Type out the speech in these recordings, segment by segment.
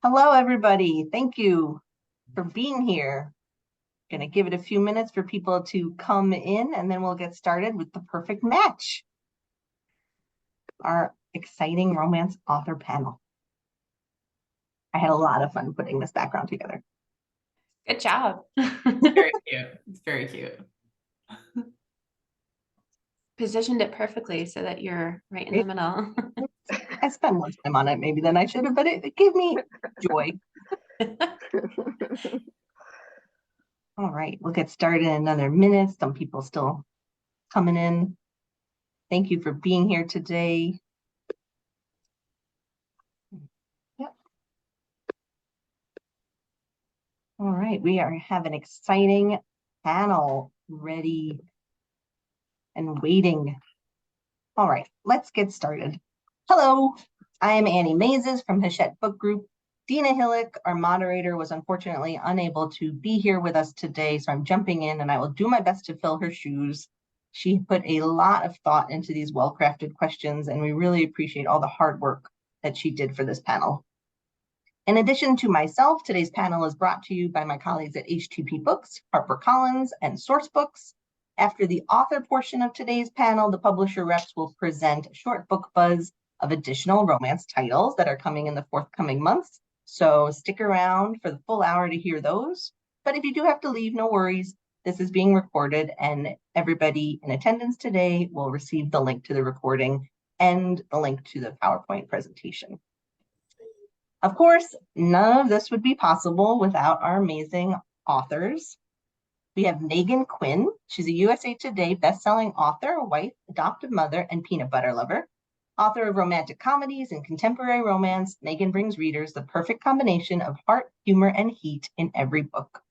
Hello, everybody. Thank you for being here. Going to give it a few minutes for people to come in, and then we'll get started with the perfect match, our exciting romance author panel. I had a lot of fun putting this background together. Good job. Very cute. It's very cute. Positioned it perfectly so that you're right in the middle. I spent more time on it maybe than I should have, but it gave me joy. All right, we'll get started in another minute. Some people still coming in. Thank you for being here today. Yep. All right, we have an exciting panel ready and waiting. All right, let's get started. Hello, I am Annie Mazes from Hachette Book Group. Dina Hillick, our moderator, was unfortunately unable to be here with us today, so I'm jumping in and I will do my best to fill her shoes. She put a lot of thought into these well-crafted questions, and we really appreciate all the hard work that she did for this panel. In addition to myself, today's panel is brought to you by my colleagues at H2P Books, HarperCollins, and Sourcebooks. After the author portion of today's panel, the publisher reps will present a short book buzz of additional romance titles that are coming in the forthcoming months. So stick around for the full hour to hear those. But if you do have to leave, no worries. This is being recorded, and everybody in attendance today will receive the link to the recording and the link to the PowerPoint presentation. Of course, none of this would be possible without our amazing authors. We have Meghan Quinn. She's a USA Today bestselling author, wife, adoptive mother, and peanut butter lover. Author of romantic comedies and contemporary romance, Meghan brings readers the perfect combination of heart, humor, and heat in every book.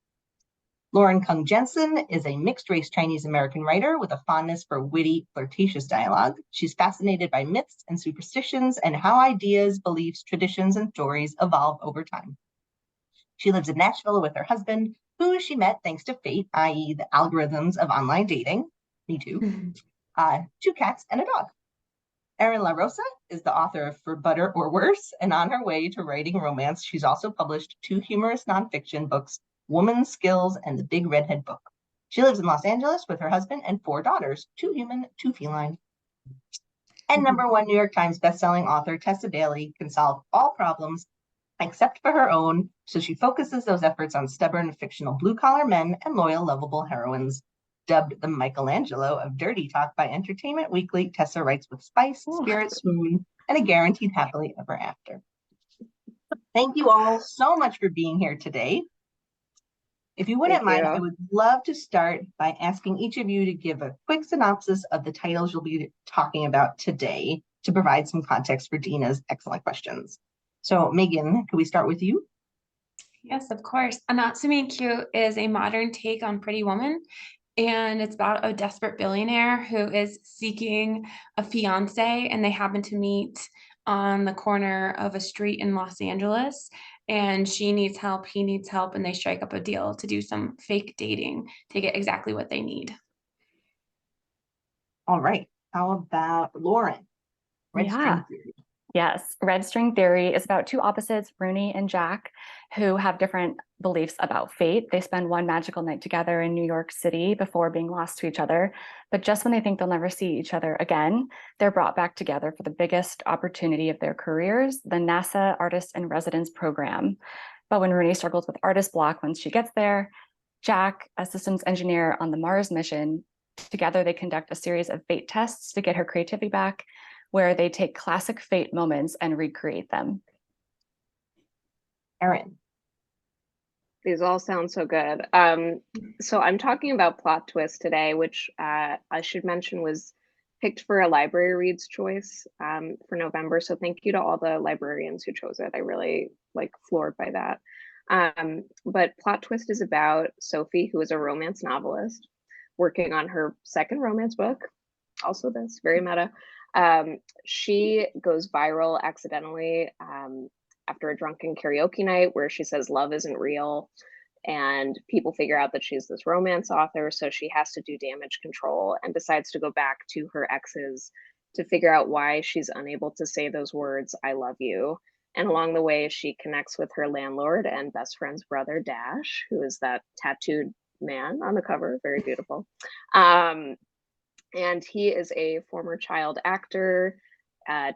Kung Jessen is a mixed-race Chinese-American writer with a fondness for witty, flirtatious dialogue. She's fascinated by myths and superstitions and how ideas, beliefs, traditions, and stories evolve over time. She lives in Nashville with her husband, who she met thanks to fate, i.e. the algorithms of online dating. Me too. 2 cats and a dog. Erin La Rosa is the author of For Butter or Worse, and on her way to writing romance, she's also published 2 humorous nonfiction books, Woman's Skills and The Big Redhead Book. She lives in Los Angeles with her husband and 4 daughters, 2 human, 2 feline. And #1 New York Times bestselling author Tessa Bailey can solve all problems except for her own, so she focuses those efforts on stubborn, fictional blue-collar men and loyal, lovable heroines. Dubbed the Michelangelo of dirty talk by Entertainment Weekly, Tessa writes with spice, spirit, swoon, and a guaranteed happily ever after. Thank you all so much for being here today. If you wouldn't mind, I would love to start by asking each of you to give a quick synopsis of the titles you'll be talking about today to provide some context for Dina's excellent questions. So Meghan, can we start with you? Yes, of course. Not Cute is a modern take on Pretty Woman, and it's about a desperate billionaire who is seeking a fiance, and they happen to meet on the corner of a street in Los Angeles, and she needs help, he needs help, and they strike up a deal to do some fake dating to get exactly what they need. All right. How about Lauren? Red String Theory. Yes, Red String Theory is about 2 opposites, Rooney and Jack, who have different beliefs about fate. They spend one magical night together in New York City before being lost to each other. But just when they think they'll never see each other again, they're brought back together for the biggest opportunity of their careers, the NASA Artist in Residence program. But when Rooney struggles with artist block once she gets there, Jack, a systems engineer on the Mars mission, together they conduct a series of fate tests to get her creativity back, where they take classic fate moments and recreate them. Erin. These all sound so good. So I'm talking about Plot Twist today, which I should mention was picked for a library reads choice for November. So thank you to all the librarians who chose it. I really floored by that. But Plot Twist is about Sophie, who is a romance novelist, working on her 2nd romance book. Also this, very meta. She goes viral accidentally after a drunken karaoke night where she says love isn't real, and people figure out that she's this romance author, so she has to do damage control and decides to go back to her exes to figure out why she's unable to say those words, I love you, And along the way, she connects with her landlord and best friend's brother, Dash, who is that tattooed man on the cover, very beautiful. And he is a former child actor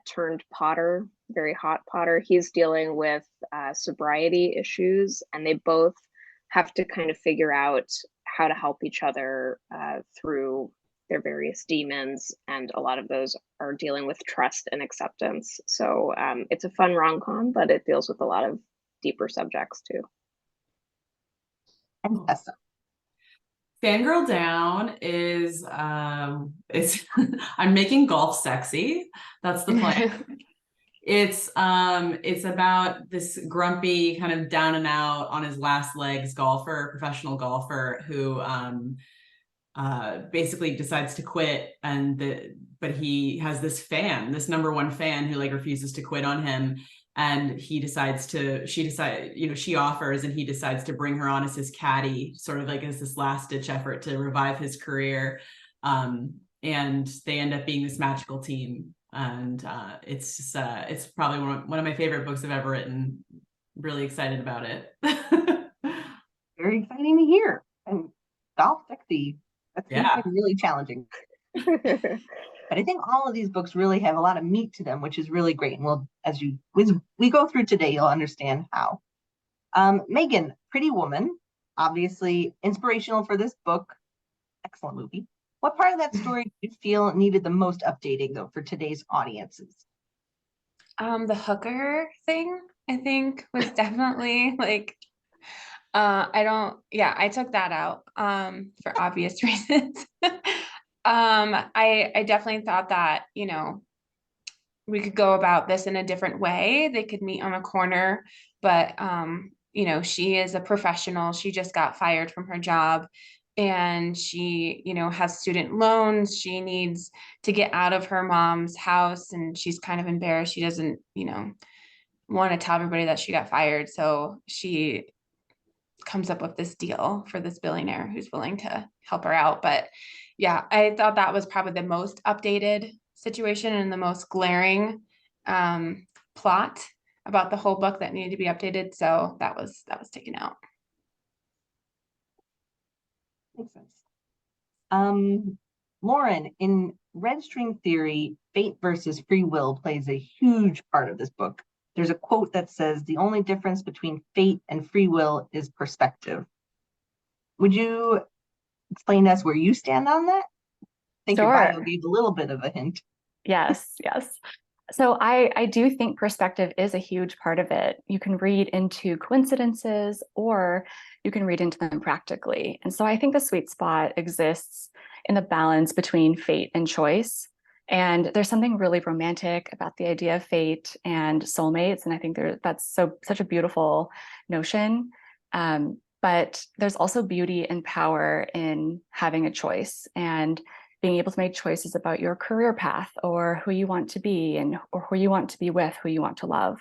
turned potter, very hot potter. He's dealing with sobriety issues, and they both have to kind of figure out how to help each other through their various demons, and a lot of those are dealing with trust and acceptance. So it's a fun rom-com, but it deals with a lot of deeper subjects too. And Tessa. Fangirl Down is it's I'm making golf sexy. That's the plan. It's about this grumpy, kind of down and out on his last legs professional golfer who basically decides to quit, but he has this number one fan who like refuses to quit on him, and she offers, and he decides to bring her on as his caddy, sort of like as this last ditch effort to revive his career. And they end up being this magical team, and it's just it's probably one of my favorite books I've ever written. Really excited about it. Very exciting to hear. And golf sexy. That's really challenging. But I think all of these books really have a lot of meat to them, which is really great. And as we go through today, you'll understand how. Meghan, Pretty Woman, obviously inspirational for this book. Excellent movie. What part of that story do you feel needed the most updating, though, for today's audiences? The hooker thing, I think, was definitely like, I took that out for obvious reasons. I definitely thought that, we could go about this in a different way. They could meet on a corner, but she is a professional. She just got fired from her job, and she, has student loans. She needs to get out of her mom's house, and she's kind of embarrassed. She doesn't, want to tell everybody that she got fired. So she comes up with this deal for this billionaire who's willing to help her out. But yeah, I thought that was probably the most updated situation and the most glaring plot about the whole book that needed to be updated. So that was taken out. Makes sense. Lauren, in Red String Theory, fate versus free will plays a huge part of this book. There's a quote that says, "The only difference between fate and free will is perspective." Would you explain to us where you stand on that? I think your bio gave a little bit of a hint. Yes. So I do think perspective is a huge part of it. You can read into coincidences, or you can read into them practically. And so I think the sweet spot exists in the balance between fate and choice. And there's something really romantic about the idea of fate and soulmates. And I think that's such a beautiful notion. But there's also beauty and power in having a choice and being able to make choices about your career path, or who you want to be, or who you want to be with, who you want to love.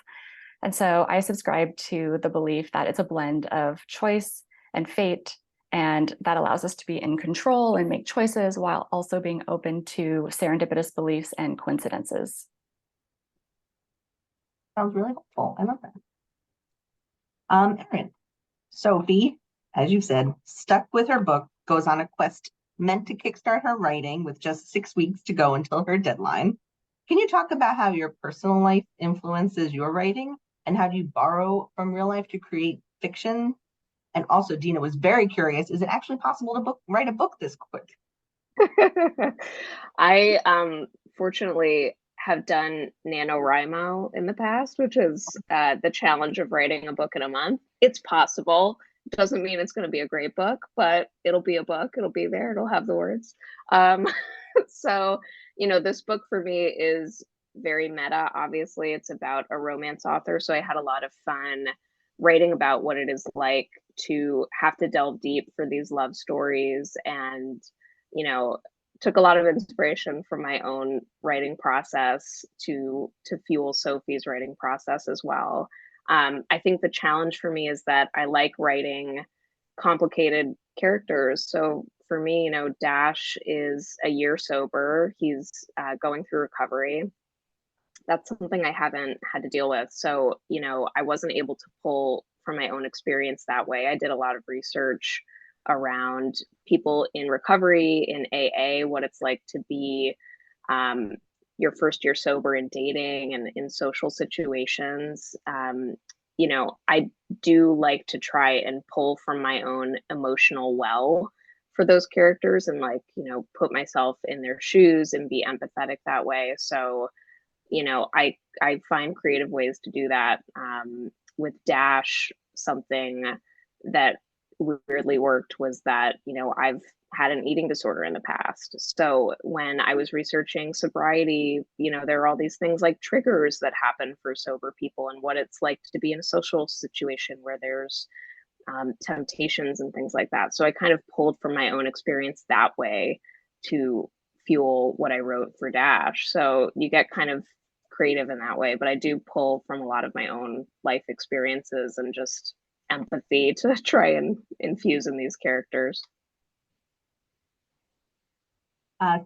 And so I subscribe to the belief that it's a blend of choice and fate, and that allows us to be in control and make choices while also being open to serendipitous beliefs and coincidences. Sounds really helpful. I love that. Erin, Sophie, as you said, stuck with her book, goes on a quest meant to kickstart her writing with just 6 weeks to go until her deadline. Can you talk about how your personal life influences your writing, and how do you borrow from real life to create fiction? And also, Dina was very curious, is it actually possible to write a book this quick? I fortunately have done NaNoWriMo in the past, which is the challenge of writing a book in a month. It's possible. Doesn't mean it's going to be a great book, but it'll be a book. It'll be there. It'll have the words. So, this book for me is very meta. Obviously, it's about a romance author. So I had a lot of fun writing about what it is like to have to delve deep for these love stories, and, took a lot of inspiration from my own writing process to fuel Sophie's writing process as well. I think the challenge for me is that I like writing complicated characters. So for me, Dash is a year sober. He's going through recovery. that's something I haven't had to deal with. So, I wasn't able to pull from my own experience that way. I did a lot of research around people in recovery, in AA, what it's like to be um, your first year sober in dating and in social situations. I do like to try and pull from my own emotional well for those characters and put myself in their shoes and be empathetic that way. So, I find creative ways to do that. With Dash, something that weirdly worked was that, I've had an eating disorder in the past. So when I was researching sobriety, there are all these things like triggers that happen for sober people and what it's like to be in a social situation where there's temptations and things like that. So I kind of pulled from my own experience that way to fuel what I wrote for Dash. So you get kind of creative in that way, but I do pull from a lot of my own life experiences and just empathy to try and infuse in these characters.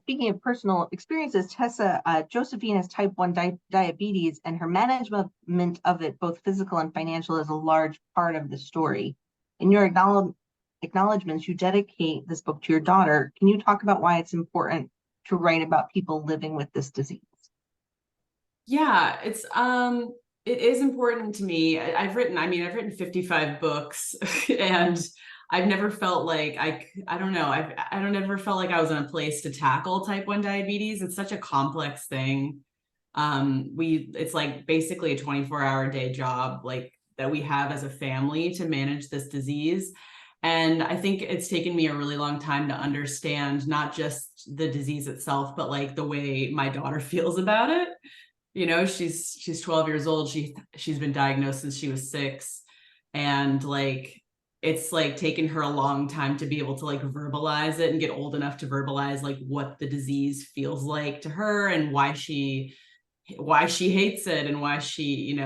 Speaking of personal experiences, Tessa, Josephine has type 1 diabetes, and her management of it, both physical and financial, is a large part of the story. In your acknowledgments, you dedicate this book to your daughter. Can you talk about why it's important to write about people living with this disease? Yeah, it is important to me. I've written 55 books and I've never felt like I don't know. I don't ever felt like I was in a place to tackle type 1 diabetes. It's such a complex thing. It's like basically a 24-hour day job like that we have as a family to manage this disease. And I think it's taken me a really long time to understand not just the disease itself, but like the way my daughter feels about it. She's 12 years old. She's been diagnosed since she was 6. And like, it's like taken her a long time to be able to like verbalize it and get old enough to verbalize like what the disease feels like to her and why she hates it and why she,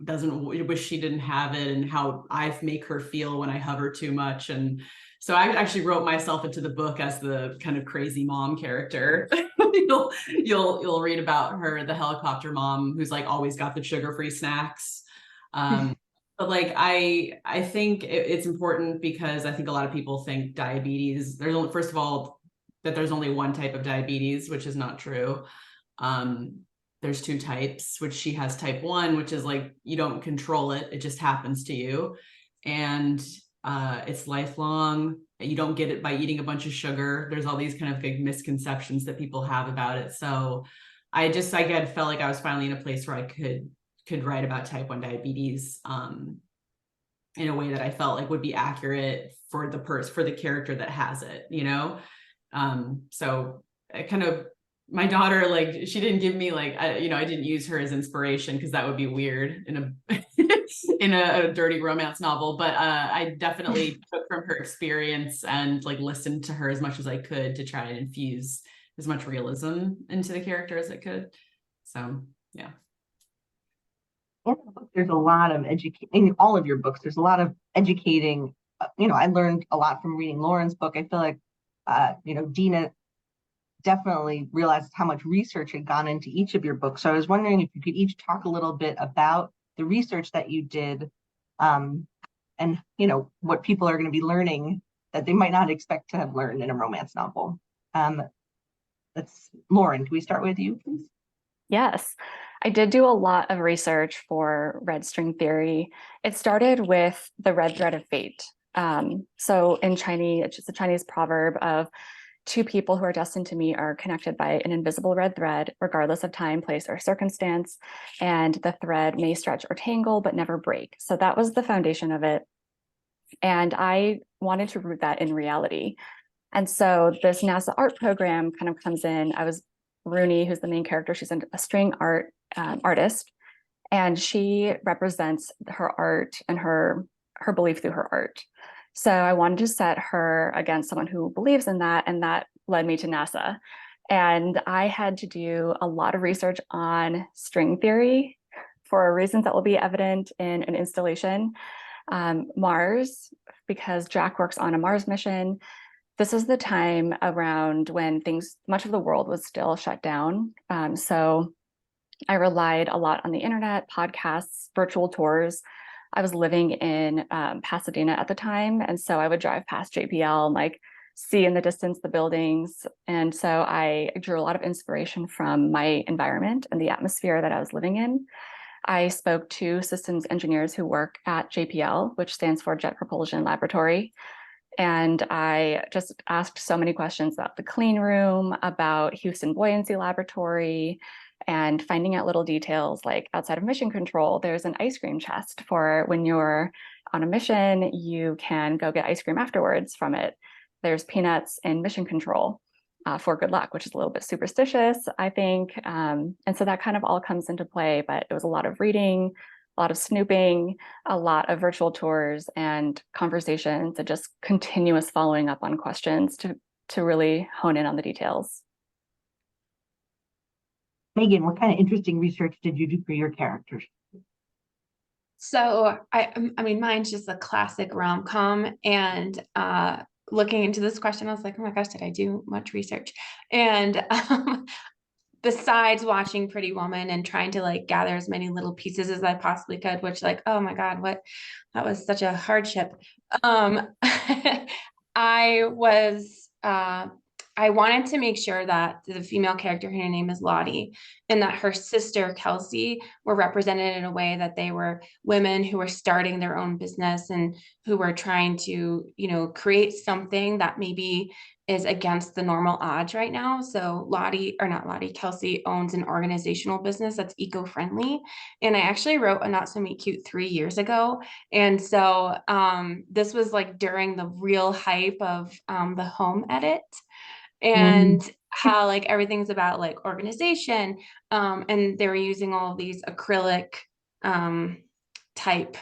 doesn't wish she didn't have it and how I make her feel when I hover too much. And so I actually wrote myself into the book as the kind of crazy mom character. You'll read about her, the helicopter mom who's like always got the sugar-free snacks. But like I think it's important because I think a lot of people think diabetes, there's only, first of all, that there's only one type of diabetes, which is not true. There's 2 types, which she has type 1, which is like you don't control it, it just happens to you. And it's lifelong. You don't get it by eating a bunch of sugar. There's all these kind of big misconceptions that people have about it. So I felt like I was finally in a place where I could write about type 1 diabetes in a way that I felt like would be accurate for the character that has it, so I kind of, my daughter, like, she didn't give me like, I didn't use her as inspiration because that would be weird in a in a dirty romance novel. But I definitely took from her experience and like listened to her as much as I could to try and infuse as much realism into the character as I could. So yeah. In the book, there's a lot of in all of your books, there's a lot of educating. I learned a lot from reading Lauren's book. I feel like, Dina definitely realized how much research had gone into each of your books. So I was wondering if you could each talk a little bit about the research that you did, and what people are going to be learning that they might not expect to have learned in a romance novel. Lauren, can we start with you, please? Yes, I did do a lot of research for Red String Theory. It started with the red thread of fate. So in Chinese, it's just a Chinese proverb of 2 people who are destined to meet are connected by an invisible red thread, regardless of time, place, or circumstance. And the thread may stretch or tangle, but never break. So that was the foundation of it. And I wanted to root that in reality. And so this NASA art program kind of comes in. Rooney, who's the main character, she's a string artist, and she represents her art and her belief through her art. So I wanted to set her against someone who believes in that, and that led me to NASA. And I had to do a lot of research on string theory for reasons that will be evident in an installation. Mars, because Jack works on a Mars mission. This is the time around when much of the world was still shut down. So I relied a lot on the internet, podcasts, virtual tours. I was living in Pasadena at the time, and so I would drive past JPL and like see in the distance the buildings. And so I drew a lot of inspiration from my environment and the atmosphere that I was living in. I spoke to systems engineers who work at JPL, which stands for Jet Propulsion Laboratory. And I just asked so many questions about the clean room, about Houston Buoyancy Laboratory, and finding out little details like outside of mission control, there's an ice cream chest for when you're on a mission, you can go get ice cream afterwards from it. There's peanuts in mission control for good luck, which is a little bit superstitious, I think. And so that kind of all comes into play, but it was a lot of reading, a lot of snooping, a lot of virtual tours and conversations, and just continuous following up on questions to really hone in on the details. Megan, what kind of interesting research did you do for your characters? So I mean, mine's just a classic rom-com, and looking into this question, I was like, oh my gosh, did I do much research? And besides watching Pretty Woman and trying to like gather as many little pieces as I possibly could, which like, oh my God, that was such a hardship. I wanted to make sure that the female character, her name is Lottie, and that her sister Kelsey were represented in a way that they were women who were starting their own business and who were trying to, create something that maybe is against the normal odds right now. So Kelsey owns an organizational business that's eco-friendly. And I actually wrote a Not So Meet Cute 3 years ago. And so this was like during the real hype of the home edit, and how like everything's about like organization. And they were using all of these acrylic type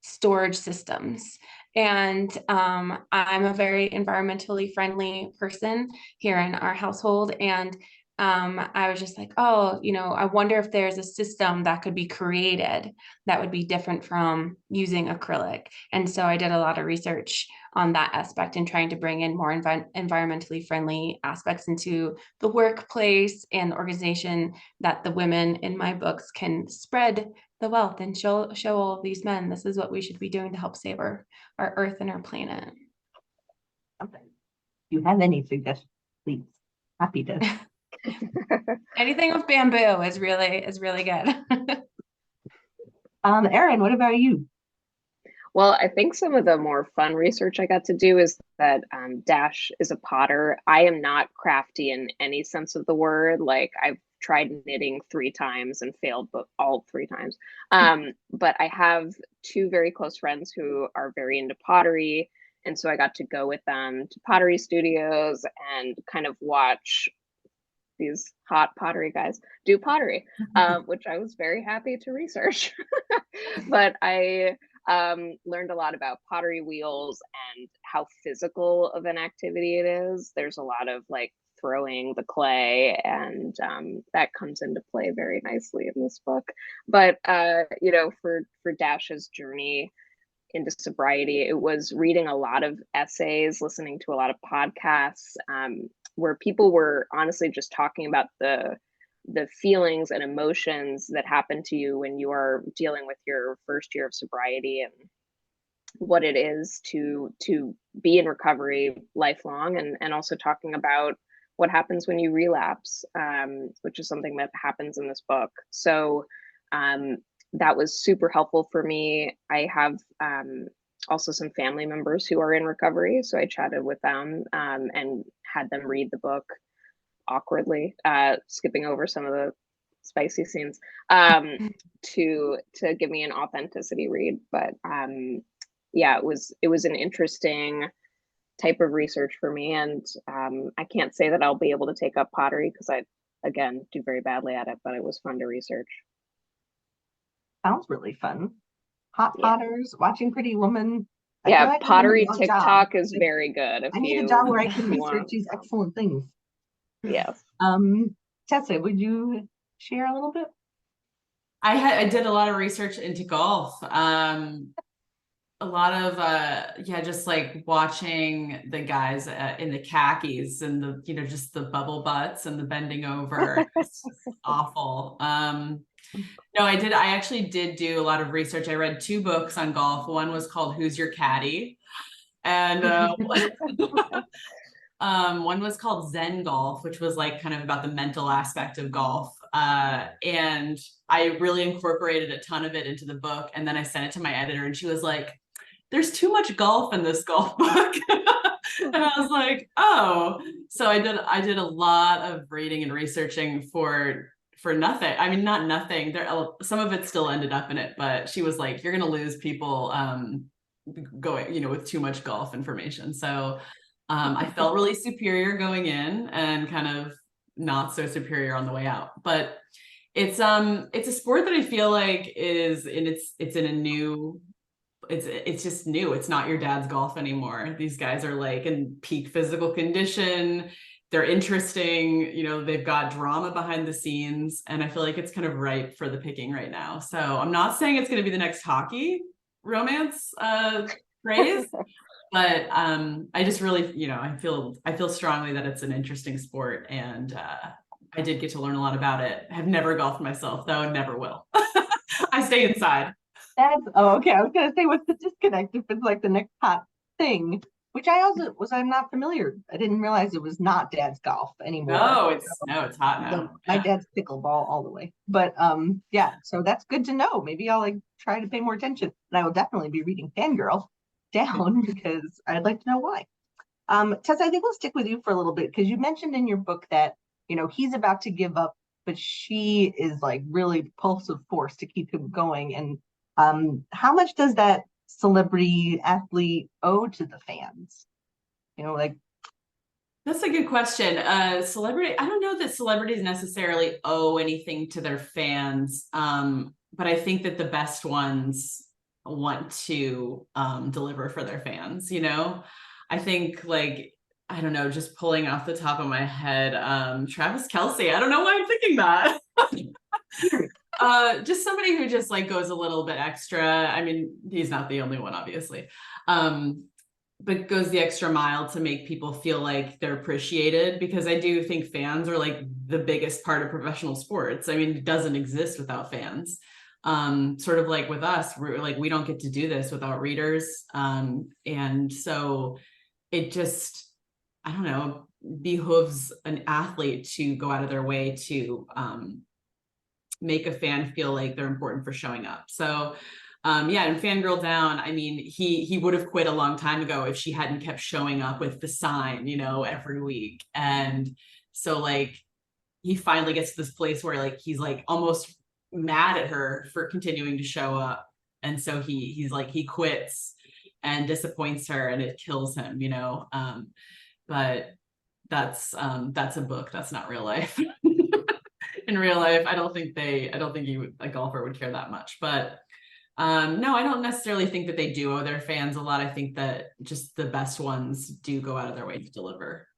storage systems. And I'm a very environmentally friendly person here in our household. And I was just like, oh, I wonder if there's a system that could be created that would be different from using acrylic. And so I did a lot of research on that aspect and trying to bring in more environmentally friendly aspects into the workplace and the organization, that the women in my books can spread the wealth and show all of these men, this is what we should be doing to help save our earth and our planet. Okay. If you have any suggestions, please. Happy to. Anything with bamboo is really good. Erin, what about you? Well, I think some of the more fun research I got to do is that Dash is a potter. I am not crafty in any sense of the word. Like I've tried knitting 3 times and failed all 3 times. But I have 2 very close friends who are very into pottery. And so I got to go with them to pottery studios and kind of watch these hot pottery guys do pottery, which I was very happy to research. But I learned a lot about pottery wheels and how physical of an activity it is. There's a lot of like throwing the clay, and that comes into play very nicely in this book. But for Dash's journey into sobriety, it was reading a lot of essays, listening to a lot of podcasts, where people were honestly just talking about the feelings and emotions that happen to you when you are dealing with your first year of sobriety, and what it is to be in recovery lifelong, and also talking about what happens when you relapse, which is something that happens in this book. So that was super helpful for me. I have also some family members who are in recovery, so I chatted with them and had them read the book awkwardly, skipping over some of the spicy scenes to give me an authenticity read. But yeah, it was an interesting type of research for me, and I can't say that I'll be able to take up pottery because I, again, do very badly at it, but it was fun to research. Sounds really fun. Hot potters, watching Pretty Woman. Yeah, pottery TikTok is very good. I need a job where I can research these excellent things. Yes. Tessa, would you share a little bit? I did a lot of research into golf. a lot of yeah, just like watching the guys in the khakis and the, you know, just the bubble butts and the bending over. It's just awful. No, I actually did do a lot of research. I read 2 books on golf. One was called Who's Your Caddy? And one was called Zen Golf, which was like kind of about the mental aspect of golf. And I really incorporated a ton of it into the book. And then I sent it to my editor and she was like, there's too much golf in this golf book. And I was like, oh. So I did a lot of reading and researching for nothing. I mean, not nothing. Some of it still ended up in it, but she was like, you're gonna lose people going, you know, with too much golf information. So I felt really superior going in and kind of not so superior on the way out. But it's a sport that I feel like is in it's in a new, it's just new. It's not your dad's golf anymore. These guys are like in peak physical condition. They're interesting, you know, they've got drama behind the scenes, and I feel like it's kind of ripe for the picking right now. So I'm not saying it's going to be the next hockey romance craze, but I just really, you know, I feel strongly that it's an interesting sport, and I did get to learn a lot about it. I've never golfed myself, though, and never will. I stay inside. Okay. I was gonna say, what's the disconnect if it's like the next hot thing? Which I'm not familiar. I didn't realize it was not dad's golf anymore. No, it's hot now. My dad's pickleball all the way. But yeah, so that's good to know. Maybe I'll like try to pay more attention. And I will definitely be reading Fangirl Down because I'd like to know why. Tessa, I think we'll stick with you for a little bit because you mentioned in your book that, you know, he's about to give up, but she is like really propulsive force to keep him going. And how much does that celebrity athlete owe to the fans? You know, like, that's a good question. Celebrity, I don't know that celebrities necessarily owe anything to their fans, but I think that the best ones want to deliver for their fans, you know? I think like, I don't know, just pulling off the top of my head, Travis Kelce. I don't know why I'm thinking that. Just somebody who just like goes a little bit extra. I mean, he's not the only one, obviously. But goes the extra mile to make people feel like they're appreciated, because I do think fans are like the biggest part of professional sports. I mean, it doesn't exist without fans. Sort of like with us, we don't get to do this without readers. And so it just, I don't know, behooves an athlete to go out of their way to make a fan feel like they're important for showing up. So yeah, and Fangirl Down, I mean, he would have quit a long time ago if she hadn't kept showing up with the sign, you know, every week. And so like he finally gets to this place where like he's like almost mad at her for continuing to show up. And so he's like, he quits and disappoints her, and it kills him, you know. But that's a book, that's not real life. In real life, I don't think a golfer would care that much. But no, I don't necessarily think that they do owe their fans a lot. I think that just the best ones do go out of their way to deliver.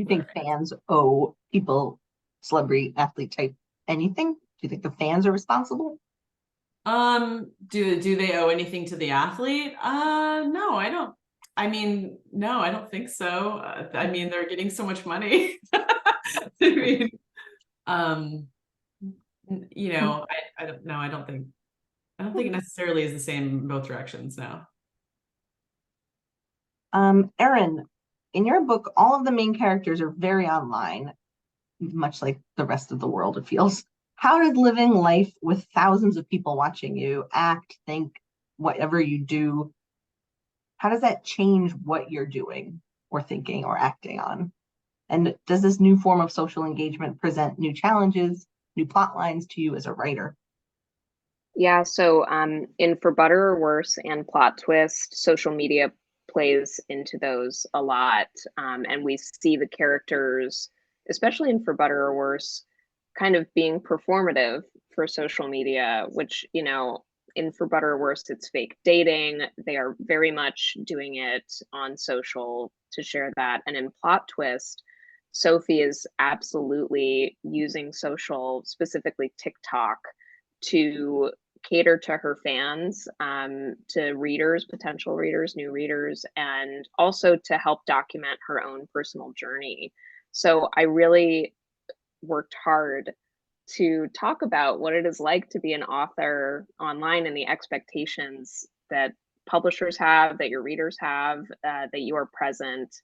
you think fans owe people, celebrity athlete type, anything? Do you think the fans are responsible? Do they owe anything to the athlete? No, I don't. I mean, no, I don't think so. I mean, they're getting so much money. I mean, you know, I don't know. I don't think it necessarily is the same in both directions now. Erin, in your book, all of the main characters are very online, much like the rest of the world, it feels. How did living life with thousands of people watching you act, think, whatever you do, how does that change what you're doing or thinking or acting on? And does this new form of social engagement present new challenges, new plot lines to you as a writer? Yeah, so in For Better or Worse and Plot Twist, social media plays into those a lot. And we see the characters, especially in For Better or Worse, kind of being performative for social media, which, you know, in For Better or Worse, it's fake dating. They are very much doing it on social to share that. And in Plot Twist, Sophie is absolutely using social, specifically TikTok, to cater to her fans, to readers, potential readers, new readers, and also to help document her own personal journey. So I really worked hard to talk about what it is like to be an author online and the expectations that publishers have, that your readers have, that you are present.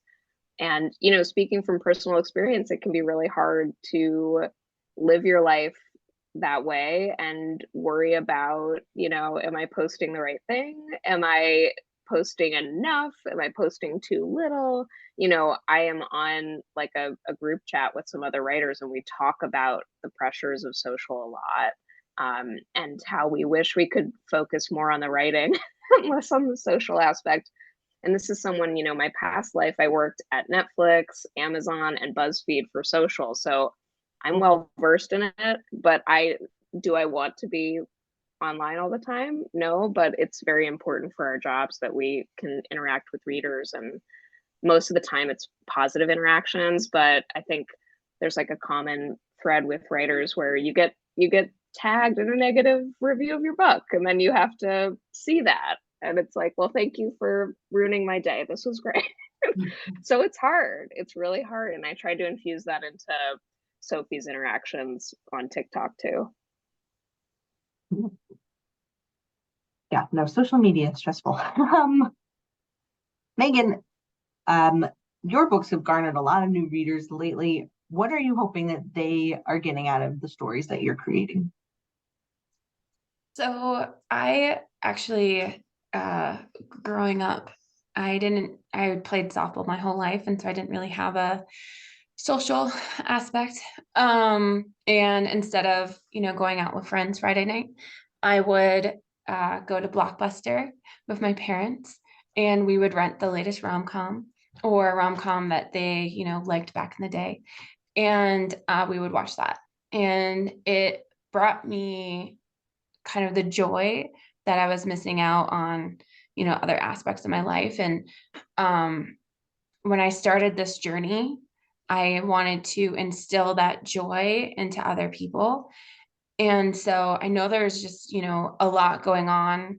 And, you know, speaking from personal experience, it can be really hard to live your life that way and worry about, you know, am I posting the right thing? Am I posting enough? Am I posting too little? You know, I am on like a group chat with some other writers, and we talk about the pressures of social a lot, and how we wish we could focus more on the writing, less on the social aspect. And this is someone, you know, my past life, I worked at Netflix, Amazon, and BuzzFeed for social. So I'm well versed in it, but do I want to be online all the time? No, but it's very important for our jobs that we can interact with readers, and most of the time it's positive interactions, but I think there's like a common thread with writers where you get tagged in a negative review of your book, and then you have to see that, and it's like, well, thank you for ruining my day. This was great. So it's hard. It's really hard, and I tried to infuse that into Sophie's interactions on TikTok too. Yeah, no, social media is stressful. Meghan, your books have garnered a lot of new readers lately. What are you hoping that they are getting out of the stories that you're creating? So I actually, growing up, I played softball my whole life, and so I didn't really have a social aspect. And instead of, you know, going out with friends Friday night, I would go to Blockbuster with my parents, and we would rent the latest rom-com or a rom-com that they, you know, liked back in the day. And we would watch that. And it brought me kind of the joy that I was missing out on, you know, other aspects of my life. And when I started this journey, I wanted to instill that joy into other people. And so I know there's just, you know, a lot going on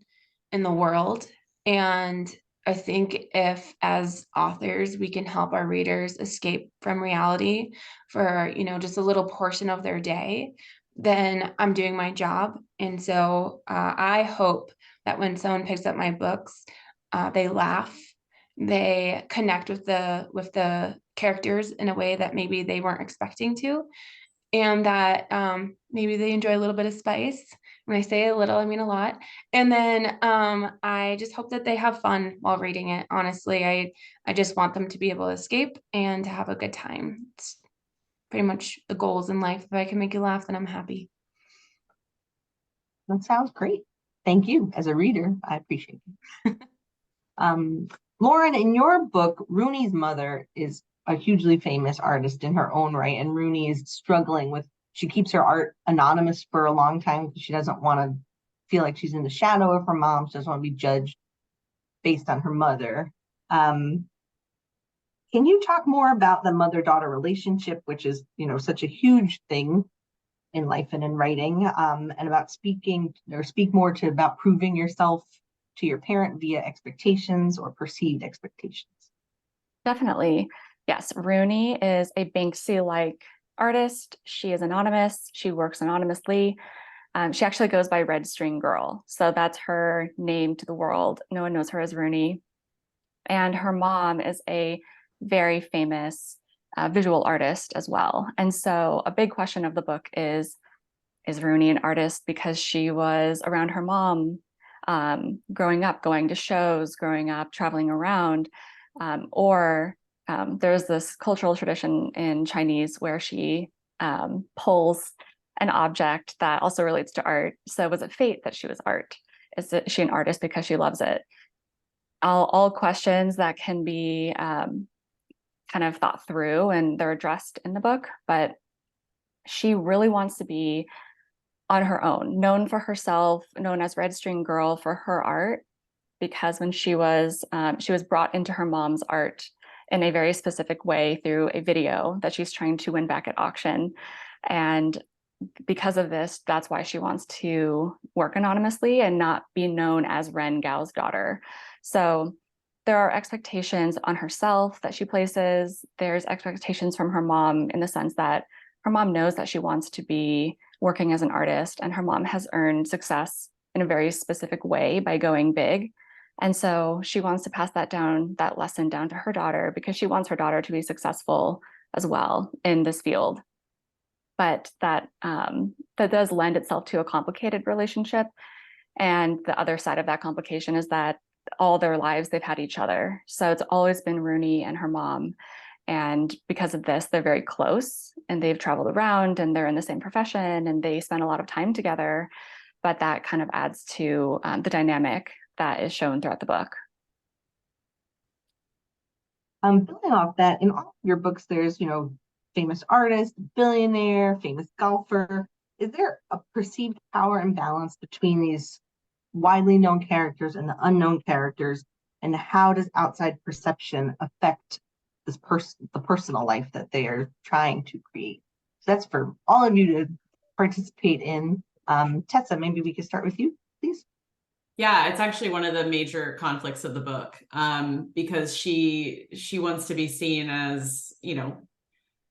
in the world. And I think if as authors, we can help our readers escape from reality for, you know, just a little portion of their day, then I'm doing my job. And so I hope that when someone picks up my books, they laugh, they connect with the characters in a way that maybe they weren't expecting to, and that maybe they enjoy a little bit of spice. When I say a little, I mean a lot. And then I just hope that they have fun while reading it. Honestly, I just want them to be able to escape and to have a good time. It's pretty much the goals in life. If I can make you laugh, then I'm happy. That sounds great. Thank you. As a reader, I appreciate it. Lauren, in your book, Rooney's mother is a hugely famous artist in her own right, and Rooney is struggling with, she keeps her art anonymous for a long time because she doesn't want to feel like she's in the shadow of her mom. She doesn't want to be judged based on her mother. Can you talk more about the mother-daughter relationship, which is, you know, such a huge thing in life and in writing, and about speak more to about proving yourself to your parent via expectations or perceived expectations? Definitely. Yes, Rooney is a Banksy-like artist. She is anonymous. She works anonymously. She actually goes by Red String Girl. So that's her name to the world. No one knows her as Rooney. And her mom is a very famous visual artist as well. And so a big question of the book is Rooney an artist because she was around her mom growing up, going to shows, growing up, traveling around, or there's this cultural tradition in Chinese where she pulls an object that also relates to art. So was it fate that she was art? Is she an artist because she loves it? All questions that can be kind of thought through, and they're addressed in the book, but she really wants to be on her own, known for herself, known as Red String Girl for her art, because when she was brought into her mom's art in a very specific way through a video that she's trying to win back at auction. And because of this, that's why she wants to work anonymously and not be known as Ren Gao's daughter. So there are expectations on herself that she places. There's expectations from her mom in the sense that her mom knows that she wants to be working as an artist, and her mom has earned success in a very specific way by going big. And so she wants to pass that lesson down to her daughter, because she wants her daughter to be successful as well in this field. But that does lend itself to a complicated relationship. And the other side of that complication is that all their lives they've had each other. So it's always been Rooney and her mom. And because of this, they're very close, and they've traveled around, and they're in the same profession, and they spend a lot of time together. But that kind of adds to the dynamic that is shown throughout the book. Building off that, in all of your books, there's, famous artist, billionaire, famous golfer. Is there a perceived power imbalance between these widely known characters and the unknown characters? And how does outside perception affect the personal life that they are trying to create? So that's for all of you to participate in. Tessa, maybe we could start with you, please. Yeah, it's actually one of the major conflicts of the book, because she wants to be seen as,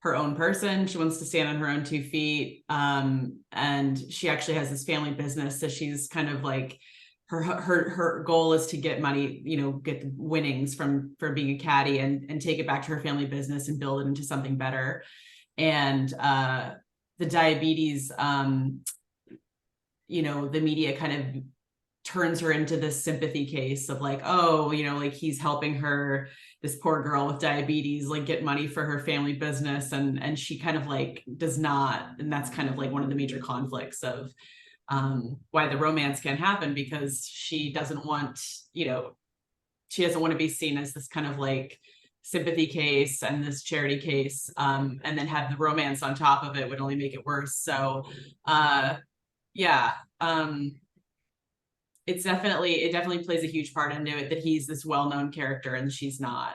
her own person. She wants to stand on her own 2 feet. And she actually has this family business. So she's kind of like, her goal is to get money, get the winnings for being a caddy and take it back to her family business and build it into something better. And the diabetes, the media kind of turns her into this sympathy case of like, oh, like he's helping her, this poor girl with diabetes, like get money for her family business. And she kind of like does not. And that's kind of like one of the major conflicts of why the romance can't happen, because she doesn't want, she doesn't want to be seen as this kind of like sympathy case and this charity case, and then have the romance on top of it would only make it worse. So it definitely plays a huge part into it that he's this well-known character and she's not.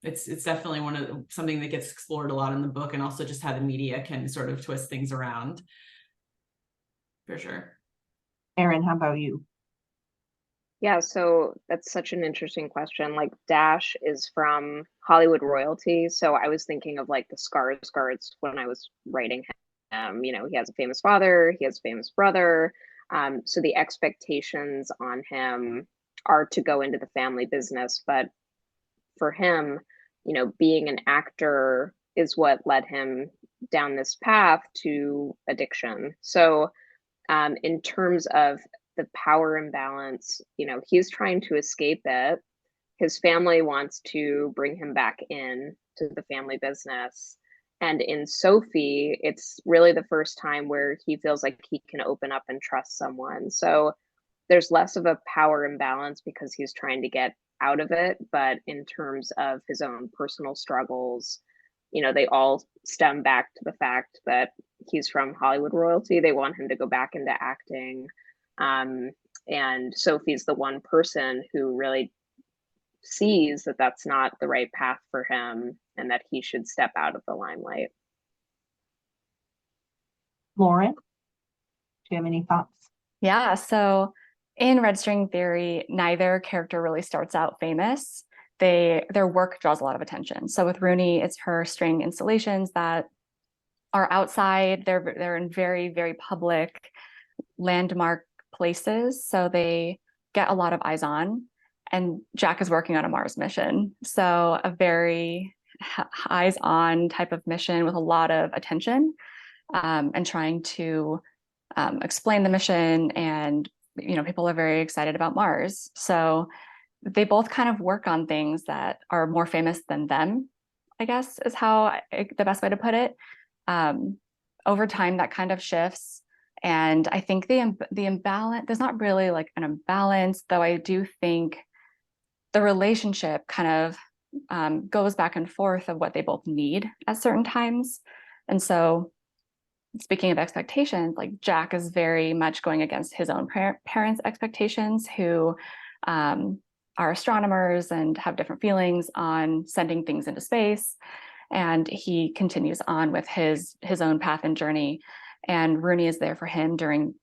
It's definitely something that gets explored a lot in the book, and also just how the media can sort of twist things around. For sure. Erin, how about you? Yeah, so that's such an interesting question. Like, Dash is from Hollywood royalty, so I was thinking of like the Skarsgårds when I was writing him. He has a famous father, he has a famous brother. So the expectations on him are to go into the family business, but for him, being an actor is what led him down this path to addiction. So in terms of the power imbalance, he's trying to escape it. His family wants to bring him back in to the family business. And in Sophie, it's really the first time where he feels like he can open up and trust someone. So there's less of a power imbalance because he's trying to get out of it. But in terms of his own personal struggles, they all stem back to the fact that he's from Hollywood royalty. They want him to go back into acting. And Sophie's the one person who really sees that that's not the right path for him and that he should step out of the limelight. Lauren, do you have any thoughts? Yeah, so in Red String Theory, neither character really starts out famous. Their work draws a lot of attention. So with Rooney, it's her string installations that are outside. They're in very, very public landmark places. So they get a lot of eyes on. And Jack is working on a Mars mission. So a very eyes on type of mission with a lot of attention, and trying to explain the mission. And, people are very excited about Mars. So they both kind of work on things that are more famous than them, I guess is the best way to put it. Over time, that kind of shifts. And I think the imbalance, there's not really like an imbalance, though I do think the relationship kind of goes back and forth of what they both need at certain times. And so speaking of expectations, like Jack is very much going against his own parents' expectations, who are astronomers and have different feelings on sending things into space. and he continues on with his own path and journey. And Rooney is there for him during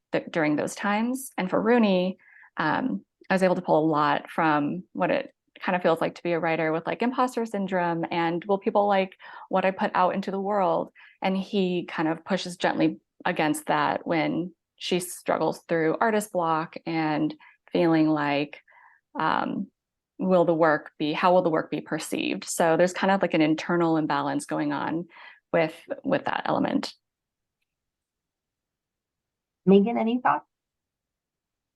those times. And for Rooney, I was able to pull a lot from what it kind of feels like to be a writer with like imposter syndrome and will people like what I put out into the world. And he kind of pushes gently against that when she struggles through artist block and feeling like, how will the work be perceived? So there's kind of like an internal imbalance going on with that element. Megan, any thoughts?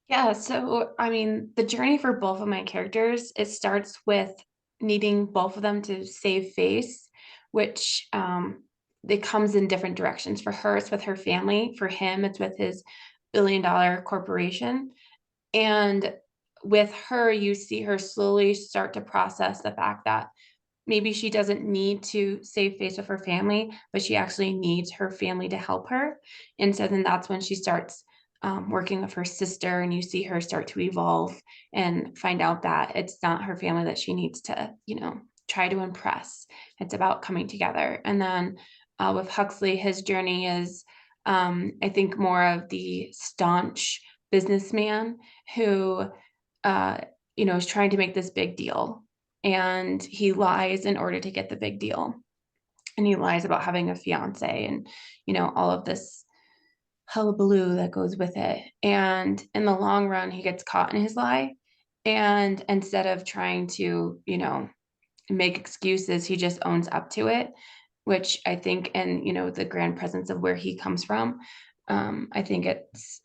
Yeah, so I mean, the journey for both of my characters, it starts with needing both of them to save face, which it comes in different directions. For her, it's with her family. For him, it's with his billion-dollar corporation. And with her, you see her slowly start to process the fact that maybe she doesn't need to save face with her family, but she actually needs her family to help her. And so then that's when she starts working with her sister, and you see her start to evolve and find out that it's not her family that she needs to, try to impress. It's about coming together. And then with Huxley, his journey is, I think, more of the staunch businessman who, is trying to make this big deal. And he lies in order to get the big deal. And he lies about having a fiance and, all of this hullabaloo that goes with it. And in the long run, he gets caught in his lie. And instead of trying to, make excuses, he just owns up to it, which I think, and, the grand presence of where he comes from, I think it's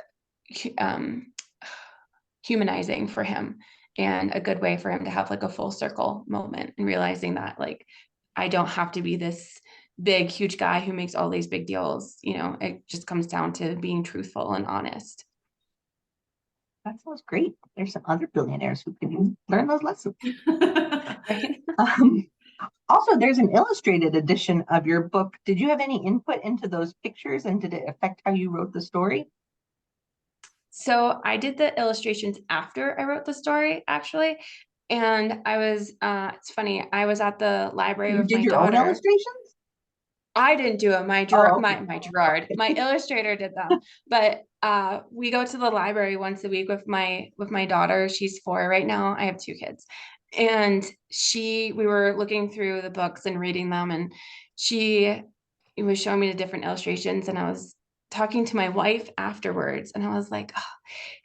humanizing for him and a good way for him to have like a full circle moment and realizing that like I don't have to be this big huge guy who makes all these big deals. It just comes down to being truthful and honest. That sounds great. There's some other billionaires who can learn those lessons. Right? Also, there's an illustrated edition of your book. Did you have any input into those pictures, and did it affect how you wrote the story? So I did the illustrations after I wrote the story, actually. And I was, it's funny, I was at the library You with did my your own daughter. illustrations? I didn't do it. My Oh, okay. my illustrator did them. But we go to the library once a week with my daughter. She's 4 right now. I have 2 kids. And we were looking through the books and reading them, and she was showing me the different illustrations, and I was talking to my wife afterwards, and I was like, oh,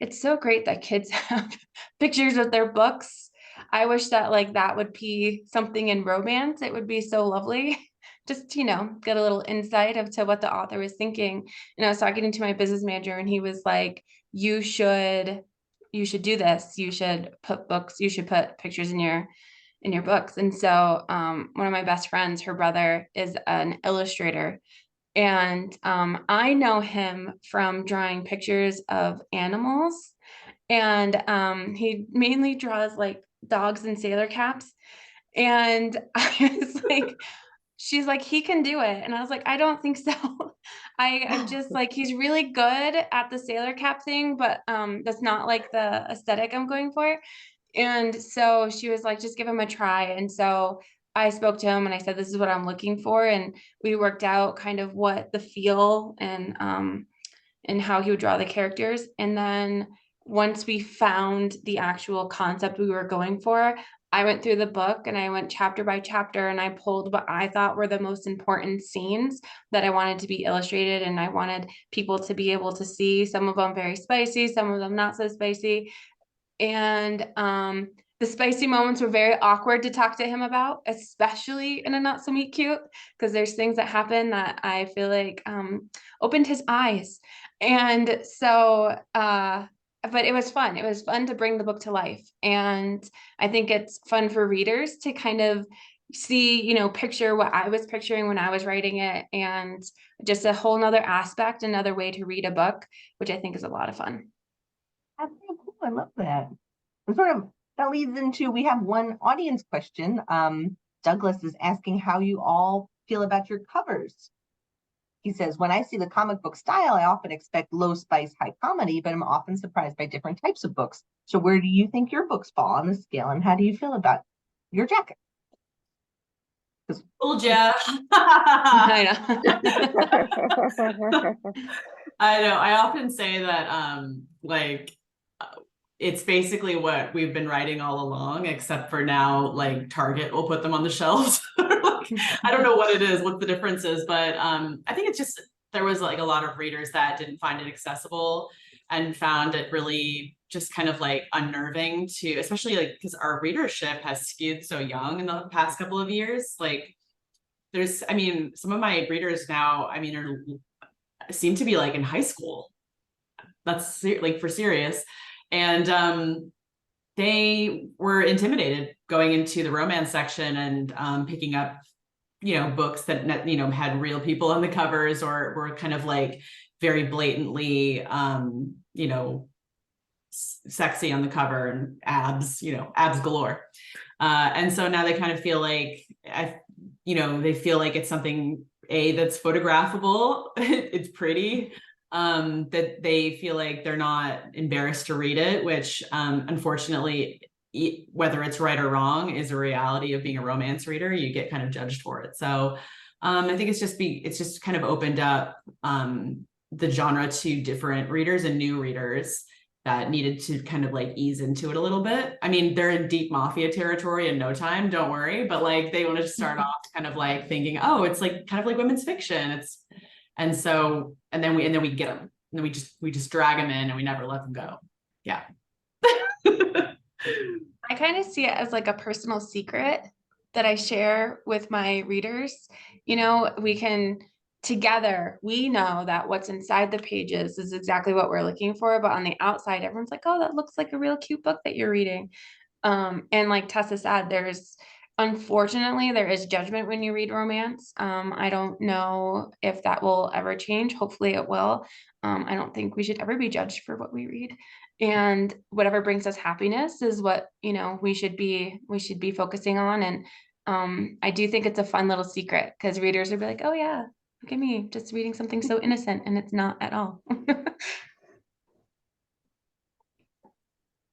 it's so great that kids have pictures with their books. I wish that like that would be something in romance. It would be so lovely. Just, get a little insight of to what the author was thinking. And I was talking to my business manager, and he was like, you should do this. You should put pictures in your books. And so one of my best friends, her brother is an illustrator. And I know him from drawing pictures of animals. And he mainly draws like dogs and sailor caps. And I was like, she's like, he can do it. And I was like, I don't think so. I'm just like, he's really good at the sailor cap thing, but that's not like the aesthetic I'm going for. And so she was like, just give him a try. And so I spoke to him and I said, this is what I'm looking for. And we worked out kind of what the feel and how he would draw the characters. And then once we found the actual concept we were going for, I went through the book and I went chapter by chapter and I pulled what I thought were the most important scenes that I wanted to be illustrated. And I wanted people to be able to see, some of them very spicy, some of them not so spicy. And the spicy moments were very awkward to talk to him about, especially in a not so meet cute, because there's things that happen that I feel like opened his eyes. And so but it was fun. It was fun to bring the book to life. And I think it's fun for readers to kind of see, picture what I was picturing when I was writing it, and just a whole nother aspect, another way to read a book, which I think is a lot of fun. That's really cool. I love that. And that leads into, we have one audience question. Douglas is asking how you all feel about your covers. He says, when I see the comic book style, I often expect low spice, high comedy, but I'm often surprised by different types of books. So where do you think your books fall on the scale, and how do you feel about your jacket? Told ya. I know. I know. I often say that it's basically what we've been writing all along, except for now, like Target will put them on the shelves. Like, I don't know what it is, what the difference is, but I think it's just there was like a lot of readers that didn't find it accessible and found it really just kind of like unnerving to, especially like because our readership has skewed so young in the past couple of years. Like I mean, some of my readers now, I mean, seem to be like in high school. That's like for serious. And they were intimidated going into the romance section and picking up, books that, had real people on the covers or were kind of like very blatantly, sexy on the cover and abs, abs galore. And so now they kind of feel like, they feel like it's something that's photographable, it's pretty, that they feel like they're not embarrassed to read it, which unfortunately, whether it's right or wrong, is a reality of being a romance reader. You get kind of judged for it. So I think it's just kind of opened up the genre to different readers and new readers that needed to kind of like ease into it a little bit. I mean, they're in deep mafia territory in no time, don't worry, but like they want to start off kind of like thinking, oh, it's like kind of like women's fiction. And then we get them, and then we just drag them in and we never let them go. Yeah. I kind of see it as like a personal secret that I share with my readers. We can together, we know that what's inside the pages is exactly what we're looking for, but on the outside, everyone's like, oh, that looks like a real cute book that you're reading. And like Tessa said, unfortunately, there is judgment when you read romance. I don't know if that will ever change. Hopefully it will. I don't think we should ever be judged for what we read. And whatever brings us happiness is what, we should be focusing on. And I do think it's a fun little secret because readers will be like, oh yeah, look at me just reading something so innocent, and it's not at all.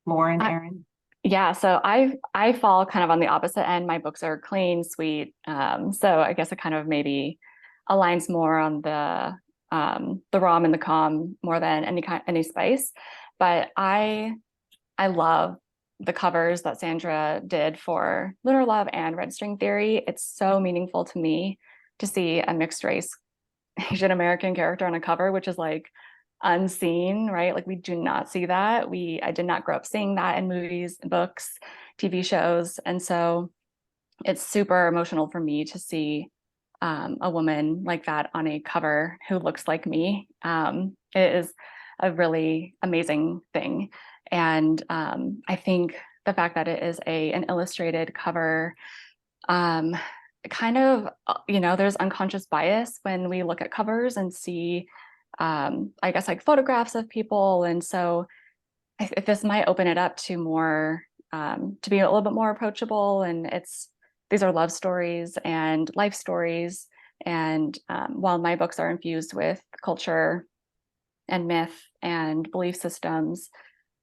Lauren, Erin. Yeah, so I fall kind of on the opposite end. My books are clean, sweet. So I guess it kind of maybe aligns more on the rom and the com more than any spice. But I love the covers that Sandra did for Lunar Love and Red String Theory. It's so meaningful to me to see a mixed race Asian American character on a cover, which is like unseen, right? Like we do not see that. I did not grow up seeing that in movies, books, TV shows. And so it's super emotional for me to see a woman like that on a cover who looks like me. It is a really amazing thing. And I think the fact that it is an illustrated cover, kind of, there's unconscious bias when we look at covers and see, I guess, like photographs of people. And so if this might open it up to more, to be a little bit more approachable. And these are love stories and life stories. And while my books are infused with culture and myth and belief systems,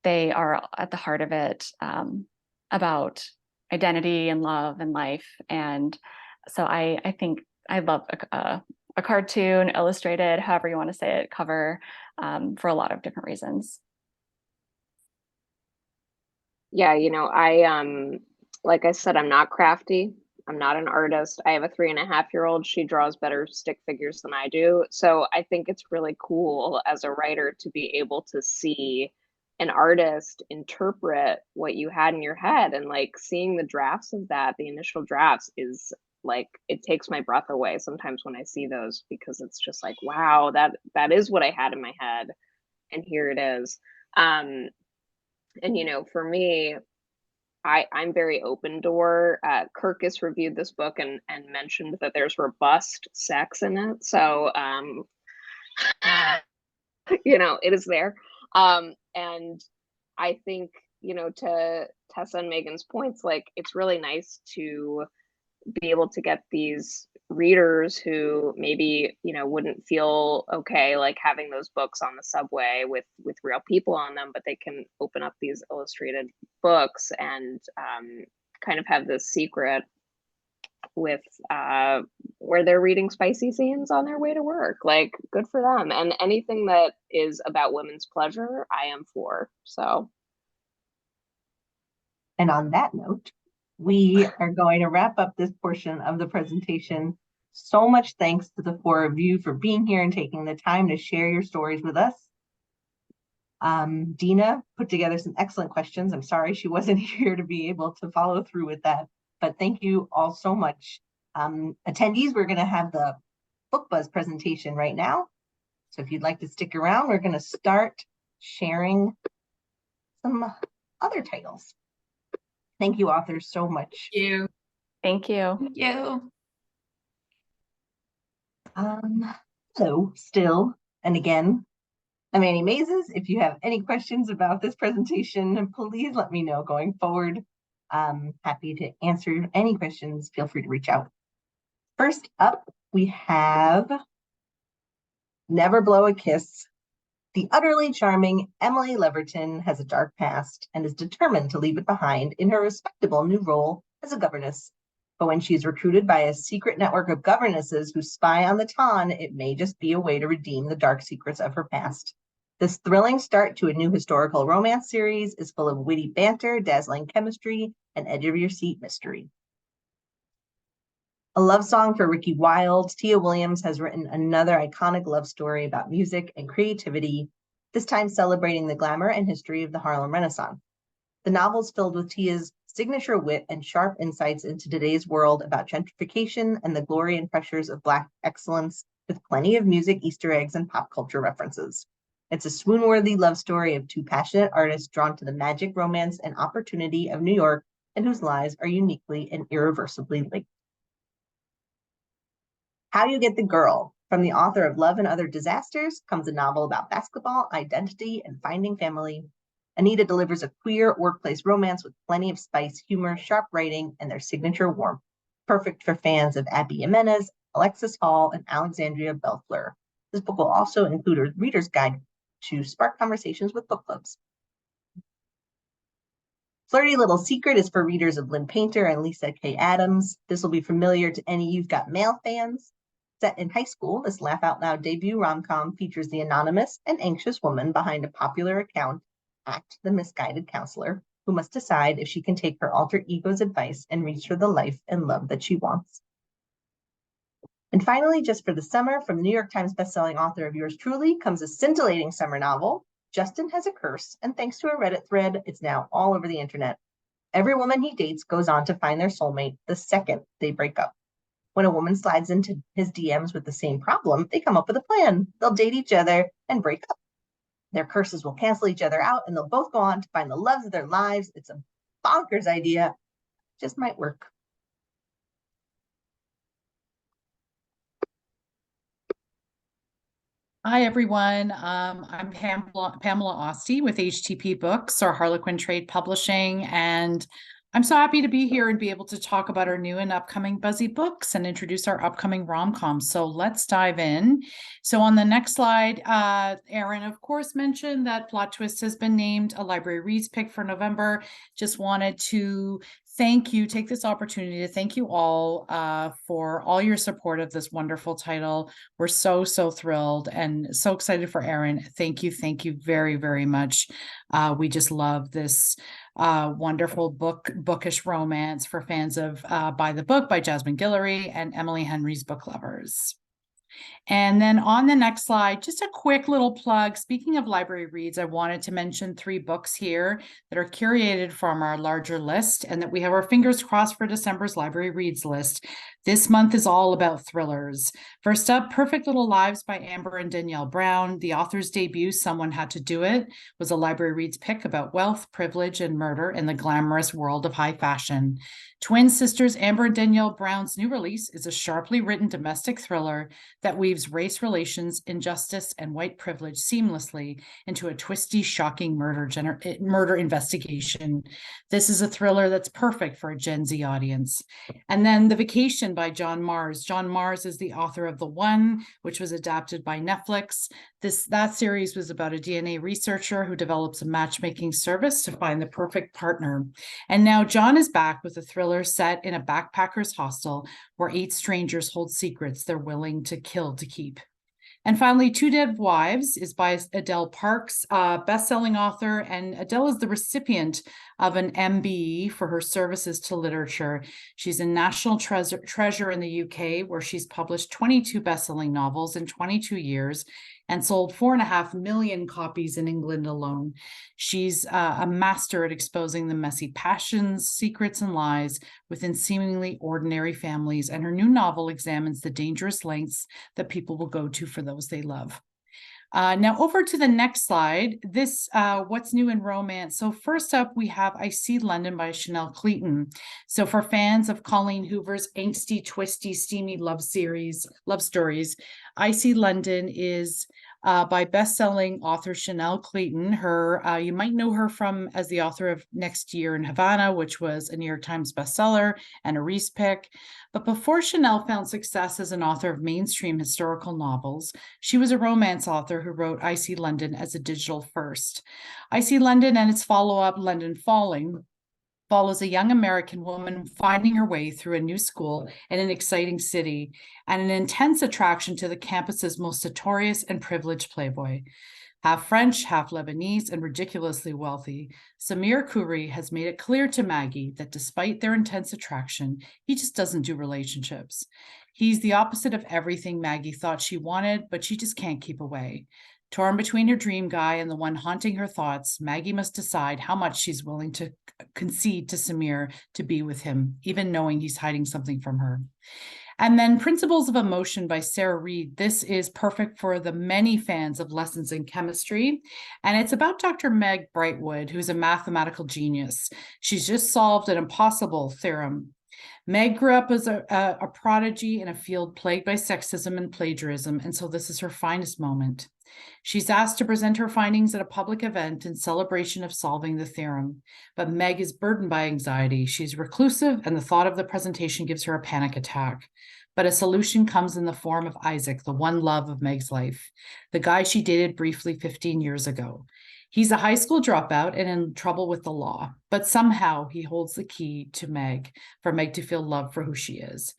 they are at the heart of it, about identity and love and life. And so I think I love a cartoon, illustrated, however you want to say it, cover, for a lot of different reasons. Yeah, like I said, I'm not crafty. I'm not an artist. I have a 3.5-year-old. She draws better stick figures than I do. So I think it's really cool as a writer to be able to see an artist interpret what you had in your head, and like seeing the drafts of that, the initial drafts, is like, it takes my breath away sometimes when I see those, because it's just like, wow, that is what I had in my head, and here it is. And for me, I'm very open door. Kirkus reviewed this book and mentioned that there's robust sex in it. So, it is there. And I think, to Tessa and Megan's points, like, it's really nice to be able to get these readers who maybe, wouldn't feel okay, like having those books on the subway with real people on them, but they can open up these illustrated books and kind of have this secret with where they're reading spicy scenes on their way to work. Like, good for them. And anything that is about women's pleasure, I am for. So. And on that note, we are going to wrap up this portion of the presentation. So much thanks to the four of you for being here and taking the time to share your stories with us. Dina put together some excellent questions. I'm sorry she wasn't here to be able to follow through with that, but thank you all so much. Attendees, we're going to have the Book Buzz presentation right now. So if you'd like to stick around, we're going to start sharing some other titles. Thank you, authors, so much. Thank you. Thank you. Thank you. So still, and again, I'm Annie Mazes. If you have any questions about this presentation, please let me know going forward. Happy to answer any questions. Feel free to reach out. First up, we have Never Blow a Kiss. The utterly charming Emily Leverton has a dark past and is determined to leave it behind in her respectable new role as a governess. But when she is recruited by a secret network of governesses who spy on the ton, it may just be a way to redeem the dark secrets of her past. This thrilling start to a new historical romance series is full of witty banter, dazzling chemistry, and edge-of-your-seat mystery. A love song for Ricky Wilde, Tia Williams has written another iconic love story about music and creativity, this time celebrating the glamour and history of the Harlem Renaissance. The novel's filled with Tia's signature wit and sharp insights into today's world about gentrification and the glory and pressures of Black excellence, with plenty of music, Easter eggs, and pop culture references. It's a swoon-worthy love story of two passionate artists drawn to the magic, romance, and opportunity of New York, and whose lives are uniquely and irreversibly linked. How You Get the Girl, from the author of Love and Other Disasters, comes a novel about basketball, identity, and finding family. Anita delivers a queer workplace romance with plenty of spice, humor, sharp writing, and their signature warmth. Perfect for fans of Abby Jimenez, Alexis Hall, and Alexandria Bellfleur. This book will also include a reader's guide to spark conversations with book clubs. Flirty Little Secret is for readers of Lynn Painter and Lisa K. Adams. This will be familiar to any You've Got Mail fans. Set in high school, this laugh-out-loud debut rom-com features the anonymous and anxious woman behind a popular account, Act the Misguided Counselor, who must decide if she can take her alter ego's advice and reach for the life and love that she wants. And finally, just for the summer, from New York Times bestselling author of Yours Truly comes a scintillating summer novel, Justin Has a Curse, and thanks to a Reddit thread, it's now all over the internet. Every woman he dates goes on to find their soulmate the second they break up. When a woman slides into his DMs with the same problem, they come up with a plan. They'll date each other and break up. Their curses will cancel each other out, and they'll both go on to find the loves of their lives. It's a bonkers idea. Just might work. Hi, everyone. I'm Pamela Osti with HTP Books, or Harlequin Trade Publishing, and I'm so happy to be here and be able to talk about our new and upcoming Buzzy books and introduce our upcoming rom-coms. So let's dive in. So on the next slide, Erin, of course, mentioned that Plot Twist has been named a Library Reads pick for November. Just wanted to take this opportunity to thank you all for all your support of this wonderful title. We're so thrilled and so excited for Erin. Thank you very, very much. We just love this wonderful bookish romance for fans of By the Book by Jasmine Guillory and Emily Henry's book lovers. And then on the next slide, just a quick little plug. Speaking of library reads, I wanted to mention 3 books here that are curated from our larger list and that we have our fingers crossed for December's library reads list. This month is all about thrillers. First up, Perfect Little Lives by Amber and Danielle Brown. The author's debut, Someone Had to Do It, was a library reads pick about wealth, privilege, and murder in the glamorous world of high fashion. Twin sisters Amber and Danielle Brown's new release is a sharply written domestic thriller that weaves race relations, injustice, and white privilege seamlessly into a twisty, shocking murder investigation. This is a thriller that's perfect for a Gen Z audience. And then The Vacation by John Mars. John Mars is the author of The One, which was adapted by Netflix. That series was about a DNA researcher who develops a matchmaking service to find the perfect partner. And now John is back with a thriller set in a backpackers hostel where 8 strangers hold secrets they're willing to kill to keep. And finally, Two Dead Wives is by Adele Parks, best-selling author, and Adele is the recipient of an MBE for her services to literature. She's a national treasure in the UK, where she's published 22 best-selling novels in 22 years and sold 4.5 million copies in England alone. She's a master at exposing the messy passions, secrets, and lies within seemingly ordinary families, and her new novel examines the dangerous lengths that people will go to for those they love. Now over to the next slide, this what's new in romance. So first up, we have I See London by Chanel Cleeton. So for fans of Colleen Hoover's angsty, twisty, steamy love stories, I See London is by best-selling author Chanel Cleeton. You might know her as the author of Next Year in Havana, which was a New York Times bestseller and a Reese pick. But before Chanel found success as an author of mainstream historical novels, she was a romance author who wrote I See London as a digital first. I See London and its follow-up, London Falling, follows a young American woman finding her way through a new school in an exciting city and an intense attraction to the campus's most notorious and privileged playboy. Half French, half Lebanese, and ridiculously wealthy, Samir Khoury has made it clear to Maggie that despite their intense attraction, he just doesn't do relationships. He's the opposite of everything Maggie thought she wanted, but she just can't keep away. Torn between her dream guy and the one haunting her thoughts, Maggie must decide how much she's willing to concede to Samir to be with him, even knowing he's hiding something from her. And then Principles of Emotion by Sarah Reed. This is perfect for the many fans of lessons in chemistry. And it's about Dr. Meg Brightwood, who's a mathematical genius. She's just solved an impossible theorem. Meg grew up as a prodigy in a field plagued by sexism and plagiarism, and so this is her finest moment. She's asked to present her findings at a public event in celebration of solving the theorem, but Meg is burdened by anxiety. She's reclusive, and the thought of the presentation gives her a panic attack. But a solution comes in the form of Isaac, the one love of Meg's life, the guy she dated briefly 15 years ago. He's a high school dropout and in trouble with the law, but somehow he holds the key to Meg, for Meg to feel loved for who she is.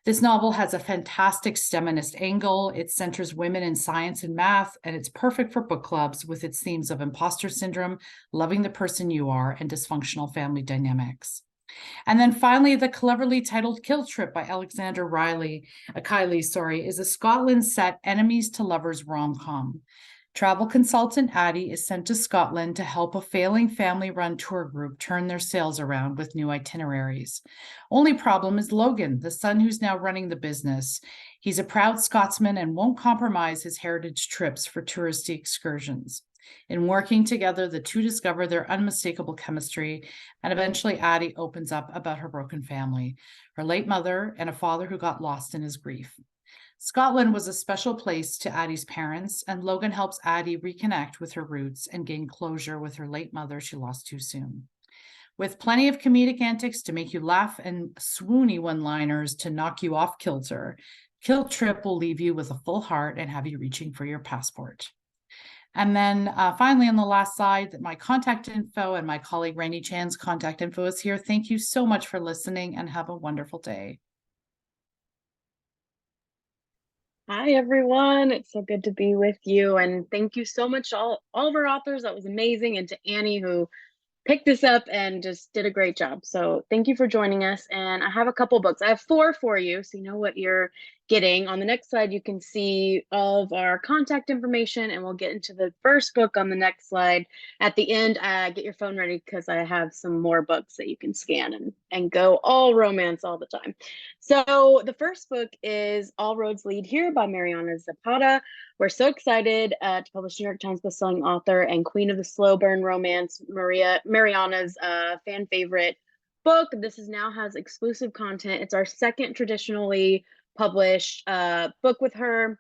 This novel has a fantastic STEMinist angle. It centers women in science and math, and it's perfect for book clubs with its themes of imposter syndrome, loving the person you are, and dysfunctional family dynamics. And then finally, the cleverly titled Kill Trip by Alexander Kiley, is a Scotland set enemies to lovers rom-com. Travel consultant Addie is sent to Scotland to help a failing family-run tour group turn their sails around with new itineraries. Only problem is Logan, the son who's now running the business. He's a proud Scotsman and won't compromise his heritage trips for touristy excursions. In working together, the two discover their unmistakable chemistry, and eventually Addie opens up about her broken family, her late mother, and a father who got lost in his grief. Scotland was a special place to Addie's parents, and Logan helps Addie reconnect with her roots and gain closure with her late mother she lost too soon. With plenty of comedic antics to make you laugh and swoony one-liners to knock you off kilter, Kill Trip will leave you with a full heart and have you reaching for your passport. And then finally, on the last slide, my contact info and my colleague Rainey Chan's contact info is here. Thank you so much for listening and have a wonderful day. Hi, everyone. It's so good to be with you. And thank you so much, all of our authors. That was amazing. And to Annie, who picked this up and just did a great job. So thank you for joining us. And I have a couple books. I have 4 for you, so you know what you're getting. On the next slide, you can see all of our contact information, and we'll get into the first book on the next slide. At the end, get your phone ready because I have some more books that you can scan and go all romance all the time. So the first book is All Roads Lead Here by Mariana Zapata. We're so excited to publish New York Times bestselling author and queen of the slow burn romance, Mariana's fan favorite book. This now has exclusive content. It's our second traditionally published book with her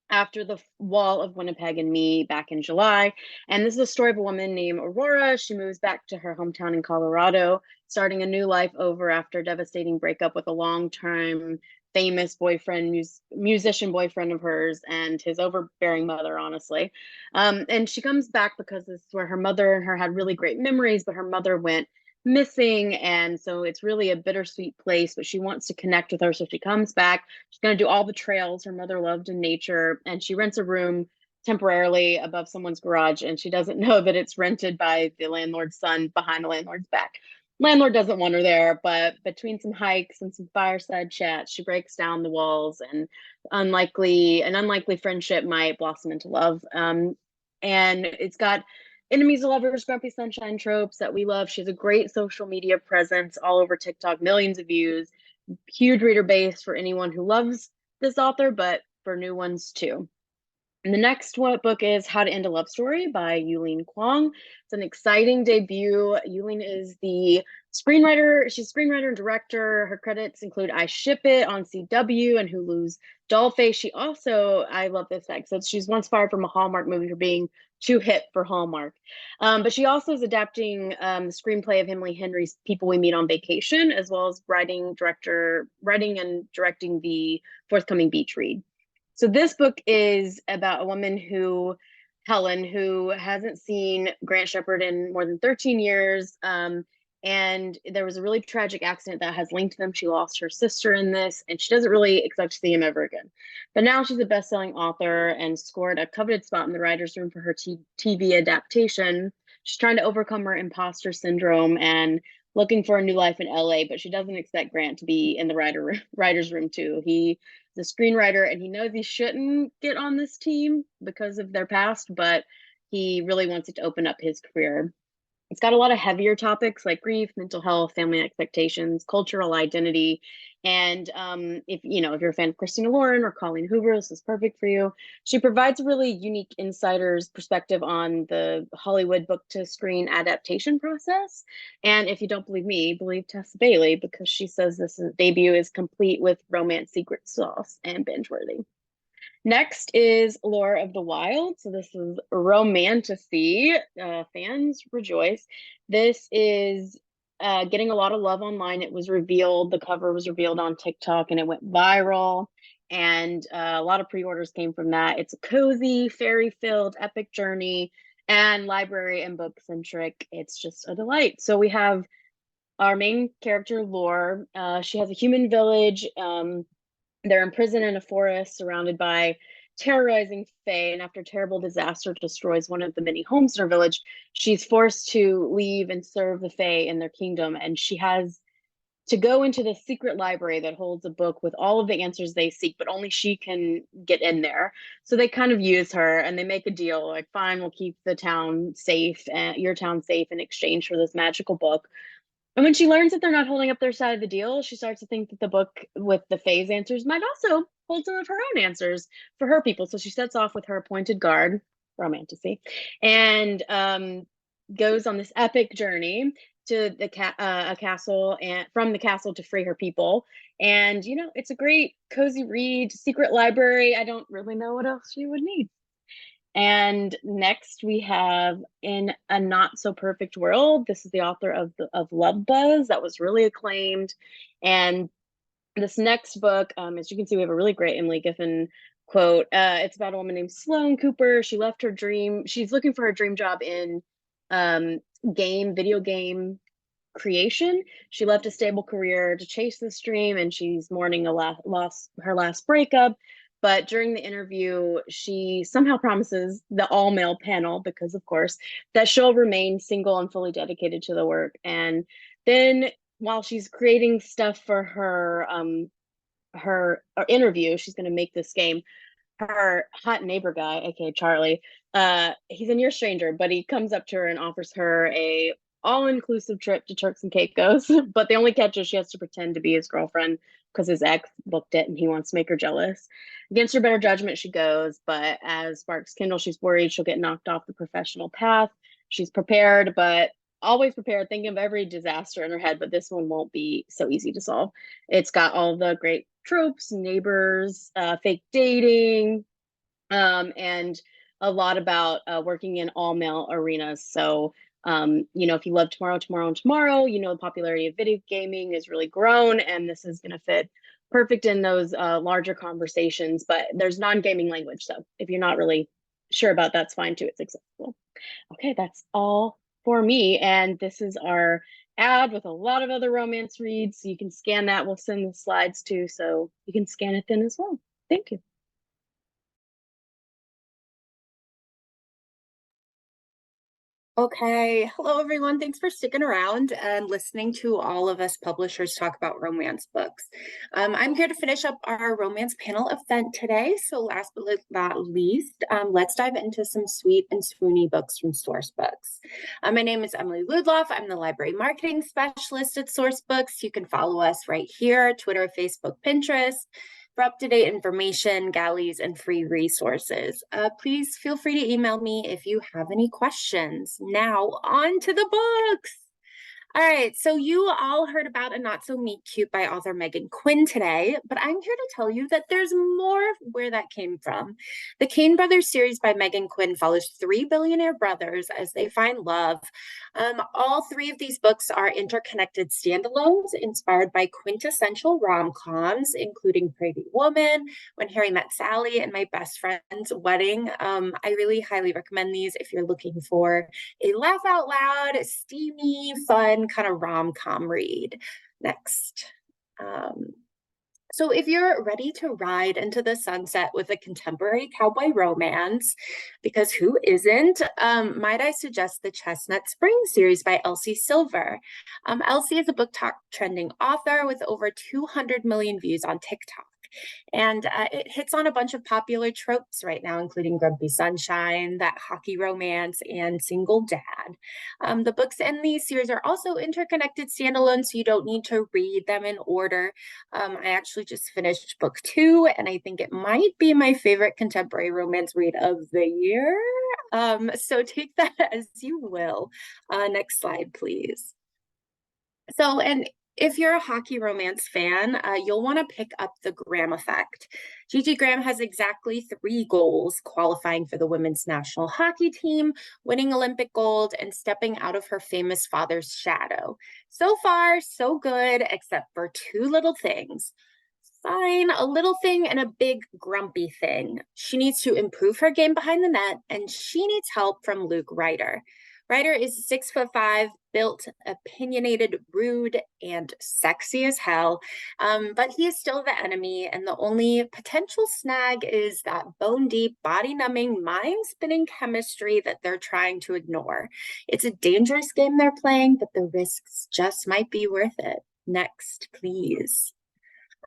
after The Wall of Winnipeg and Me back in July. And this is a story of a woman named Aurora. She moves back to her hometown in Colorado, starting a new life over after a devastating breakup with a long-term famous boyfriend, musician boyfriend of hers, and his overbearing mother, honestly. And she comes back because this is where her mother and her had really great memories, but her mother went missing, and so it's really a bittersweet place, but she wants to connect with her, so she comes back. She's going to do all the trails her mother loved in nature, and she rents a room temporarily above someone's garage, and she doesn't know that it's rented by the landlord's son behind the landlord's back. Landlord doesn't want her there, but between some hikes and some fireside chats, she breaks down the walls, and an unlikely friendship might blossom into love. And it's got enemies to lovers, grumpy sunshine tropes that we love. She has a great social media presence all over TikTok, millions of views, huge reader base for anyone who loves this author, but for new ones too. And the next book is How to End a Love Story by Yulin Kwong. It's an exciting debut. Yulin is the screenwriter. She's screenwriter and director. Her credits include I Ship It on CW and Hulu's Dollface. She also, I love this fact, so she's once fired from a Hallmark movie for being too hip for Hallmark. But she also is adapting the screenplay of Emily Henry's People We Meet on Vacation, as well as writing and directing the forthcoming Beach Read. So this book is about a woman Helen, who hasn't seen Grant Shepherd in more than 13 years. And there was a really tragic accident that has linked them. She lost her sister in this, and she doesn't really expect to see him ever again. But now she's a best-selling author and scored a coveted spot in the writer's room for her TV adaptation. She's trying to overcome her imposter syndrome and looking for a new life in LA, but she doesn't expect Grant to be in the writer's room too. He the screenwriter, and he knows he shouldn't get on this team because of their past, but he really wants it to open up his career. It's got a lot of heavier topics like grief, mental health, family expectations, cultural identity. And if you're a fan of Christina Lauren or Colleen Hoover, this is perfect for you. She provides a really unique insider's perspective on the Hollywood book to screen adaptation process. And if you don't believe me, believe Tessa Bailey, because she says this debut is complete with romance secret sauce and binge worthy. Next is Lore of the Wild. So this is romantasy. Fans rejoice. This is getting a lot of love online. It was revealed, the cover was revealed on TikTok, and it went viral. And a lot of pre-orders came from that. It's a cozy, fairy-filled, epic journey, and library and book-centric. It's just a delight. So we have our main character, Lore. She has a human village. They're imprisoned in a forest surrounded by terrorizing fae, and after a terrible disaster destroys one of the many homes in her village, she's forced to leave and serve the fae in their kingdom, and she has to go into the secret library that holds a book with all of the answers they seek, but only she can get in there. So they kind of use her, and they make a deal like, fine, we'll keep the town safe, your town safe, in exchange for this magical book. And when she learns that they're not holding up their side of the deal, she starts to think that the book with the Fae's answers might also hold some of her own answers for her people. So she sets off with her appointed guard, romantasy, and goes on this epic journey to the a castle, and from the castle to free her people. And it's a great cozy read, secret library. I don't really know what else you would need. And next we have In a Not So Perfect World. This is the author of Love Buzz, that was really acclaimed. And this next book, as you can see, we have a really great Emily Giffen quote. It's about a woman named Sloane Cooper. She left her dream. She's looking for her dream job in video game creation. She left a stable career to chase this dream, and she's mourning her last breakup. But during the interview, she somehow promises the all-male panel, because of course, that she'll remain single and fully dedicated to the work. And then while she's creating stuff for her interview, she's going to make this game. Her hot neighbor guy, aka Charlie, he's a near stranger, but he comes up to her and offers her a all-inclusive trip to Turks and Caicos. But the only catch is she has to pretend to be his girlfriend because his ex booked it and he wants to make her jealous. Against her better judgment, she goes, but as sparks kindle, she's worried she'll get knocked off the professional path. She's prepared, but always prepared, thinking of every disaster in her head, but this one won't be so easy to solve. It's got all the great tropes, neighbors, fake dating, and a lot about working in all-male arenas. So if you love Tomorrow, the popularity of video gaming has really grown, and this is going to fit perfect in those larger conversations, but there's non-gaming language. So if you're not really sure about that's fine too. It's accessible. Okay, that's all for me. And this is our ad with a lot of other romance reads. So you can scan that. We'll send the slides too. So you can scan it then as well. Thank you. Okay, hello everyone. Thanks for sticking around and listening to all of us publishers talk about romance books. I'm here to finish up our romance panel event today. So last but not least, let's dive into some sweet and swoony books from Sourcebooks. My name is Emily Ludloff. I'm the library marketing specialist at Sourcebooks. You can follow us right here, Twitter, Facebook, Pinterest, for up-to-date information, galleys, and free resources. Please feel free to email me if you have any questions. Now, on to the books. All right, so you all heard about A Not So Meet Cute by author Meghan Quinn today, but I'm here to tell you that there's more where that came from. The Kane Brothers series by Meghan Quinn follows three billionaire brothers as they find love. All three of these books are interconnected standalones inspired by quintessential rom-coms, including Pretty Woman, When Harry Met Sally, and My Best Friend's Wedding. I really highly recommend these if you're looking for a laugh out loud, steamy, fun kind of rom-com read. Next. So if you're ready to ride into the sunset with a contemporary cowboy romance, because who isn't, might I suggest the Chestnut Spring series by Elsie Silver. Elsie is a book talk trending author with over 200 million views on TikTok. And it hits on a bunch of popular tropes right now, including Grumpy Sunshine, That Hockey Romance, and Single Dad. The books in these series are also interconnected standalones, so you don't need to read them in order. I actually just finished book 2, and I think it might be my favorite contemporary romance read of the year. So take that as you will. Next slide, please. So, and if you're a hockey romance fan, you'll want to pick up The Graham Effect. Gigi Graham has exactly 3 goals: qualifying for the women's national hockey team, winning Olympic gold, and stepping out of her famous father's shadow. So far, so good, except for 2 little things. Fine, a little thing and a big grumpy thing. She needs to improve her game behind the net, and she needs help from Luke Ryder. Ryder is 6'5", built, opinionated, rude, and sexy as hell, but he is still the enemy, and the only potential snag is that bone-deep, body-numbing, mind-spinning chemistry that they're trying to ignore. It's a dangerous game they're playing, but the risks just might be worth it. Next, please.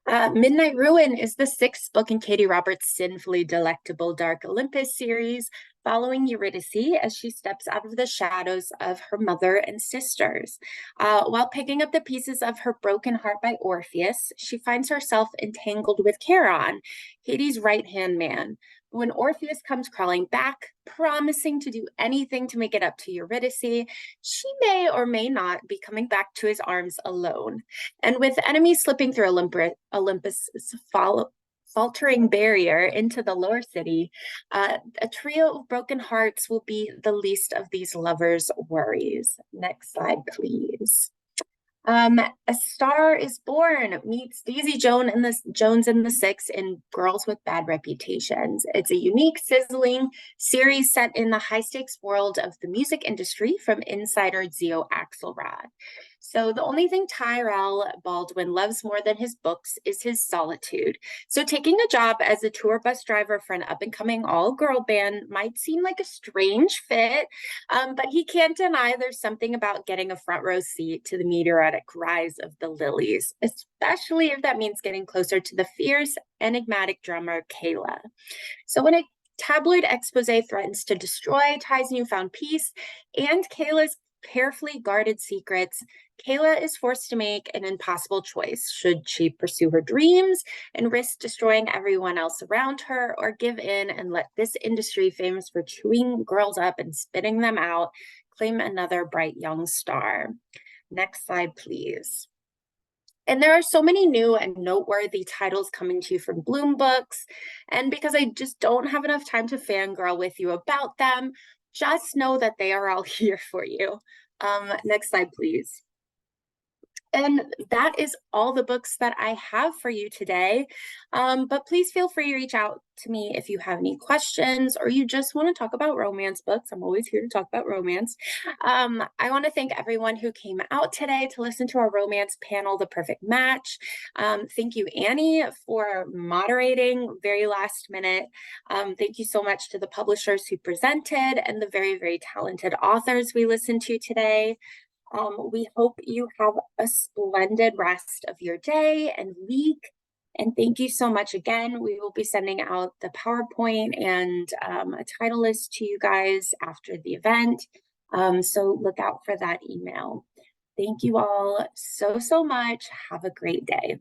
Midnight Ruin is the 6th book in Katie Roberts' sinfully delectable Dark Olympus series, following Eurydice as she steps out of the shadows of her mother and sisters. While picking up the pieces of her broken heart by Orpheus, she finds herself entangled with Charon, Katie's right-hand man. When Orpheus comes crawling back, promising to do anything to make it up to Eurydice, she may or may not be coming back to his arms alone. And with enemies slipping through Olympus's faltering barrier into the lower city, a trio of broken hearts will be the least of these lovers' worries. Next slide, please. A Star is Born meets Daisy Jones and the Six in Girls with Bad Reputations. It's a unique, sizzling series set in the high-stakes world of the music industry from insider Zio Axelrod. So the only thing Tyrell Baldwin loves more than his books is his solitude. So taking a job as a tour bus driver for an up-and-coming all-girl band might seem like a strange fit, but he can't deny there's something about getting a front row seat to the meteoric rise of the Lilies, especially if that means getting closer to the fierce, enigmatic drummer Kayla. So when a tabloid expose threatens to destroy Ty's newfound peace and Kayla's carefully guarded secrets, Kayla is forced to make an impossible choice. Should she pursue her dreams and risk destroying everyone else around her, or give in and let this industry famous for chewing girls up and spitting them out claim another bright young star? Next slide, please. And there are so many new and noteworthy titles coming to you from Bloom Books, and because I just don't have enough time to fangirl with you about them, just know that they are all here for you. Next slide, please. And that is all the books that I have for you today. But please feel free to reach out to me if you have any questions or you just want to talk about romance books. I'm always here to talk about romance. I want to thank everyone who came out today to listen to our romance panel, The Perfect Match. Thank you, Annie, for moderating very last minute. Thank you so much to the publishers who presented and the very, very talented authors we listened to today. We hope you have a splendid rest of your day and week. And thank you so much again. We will be sending out the PowerPoint and a title list to you guys after the event. So look out for that email. Thank you all so, so much. Have a great day.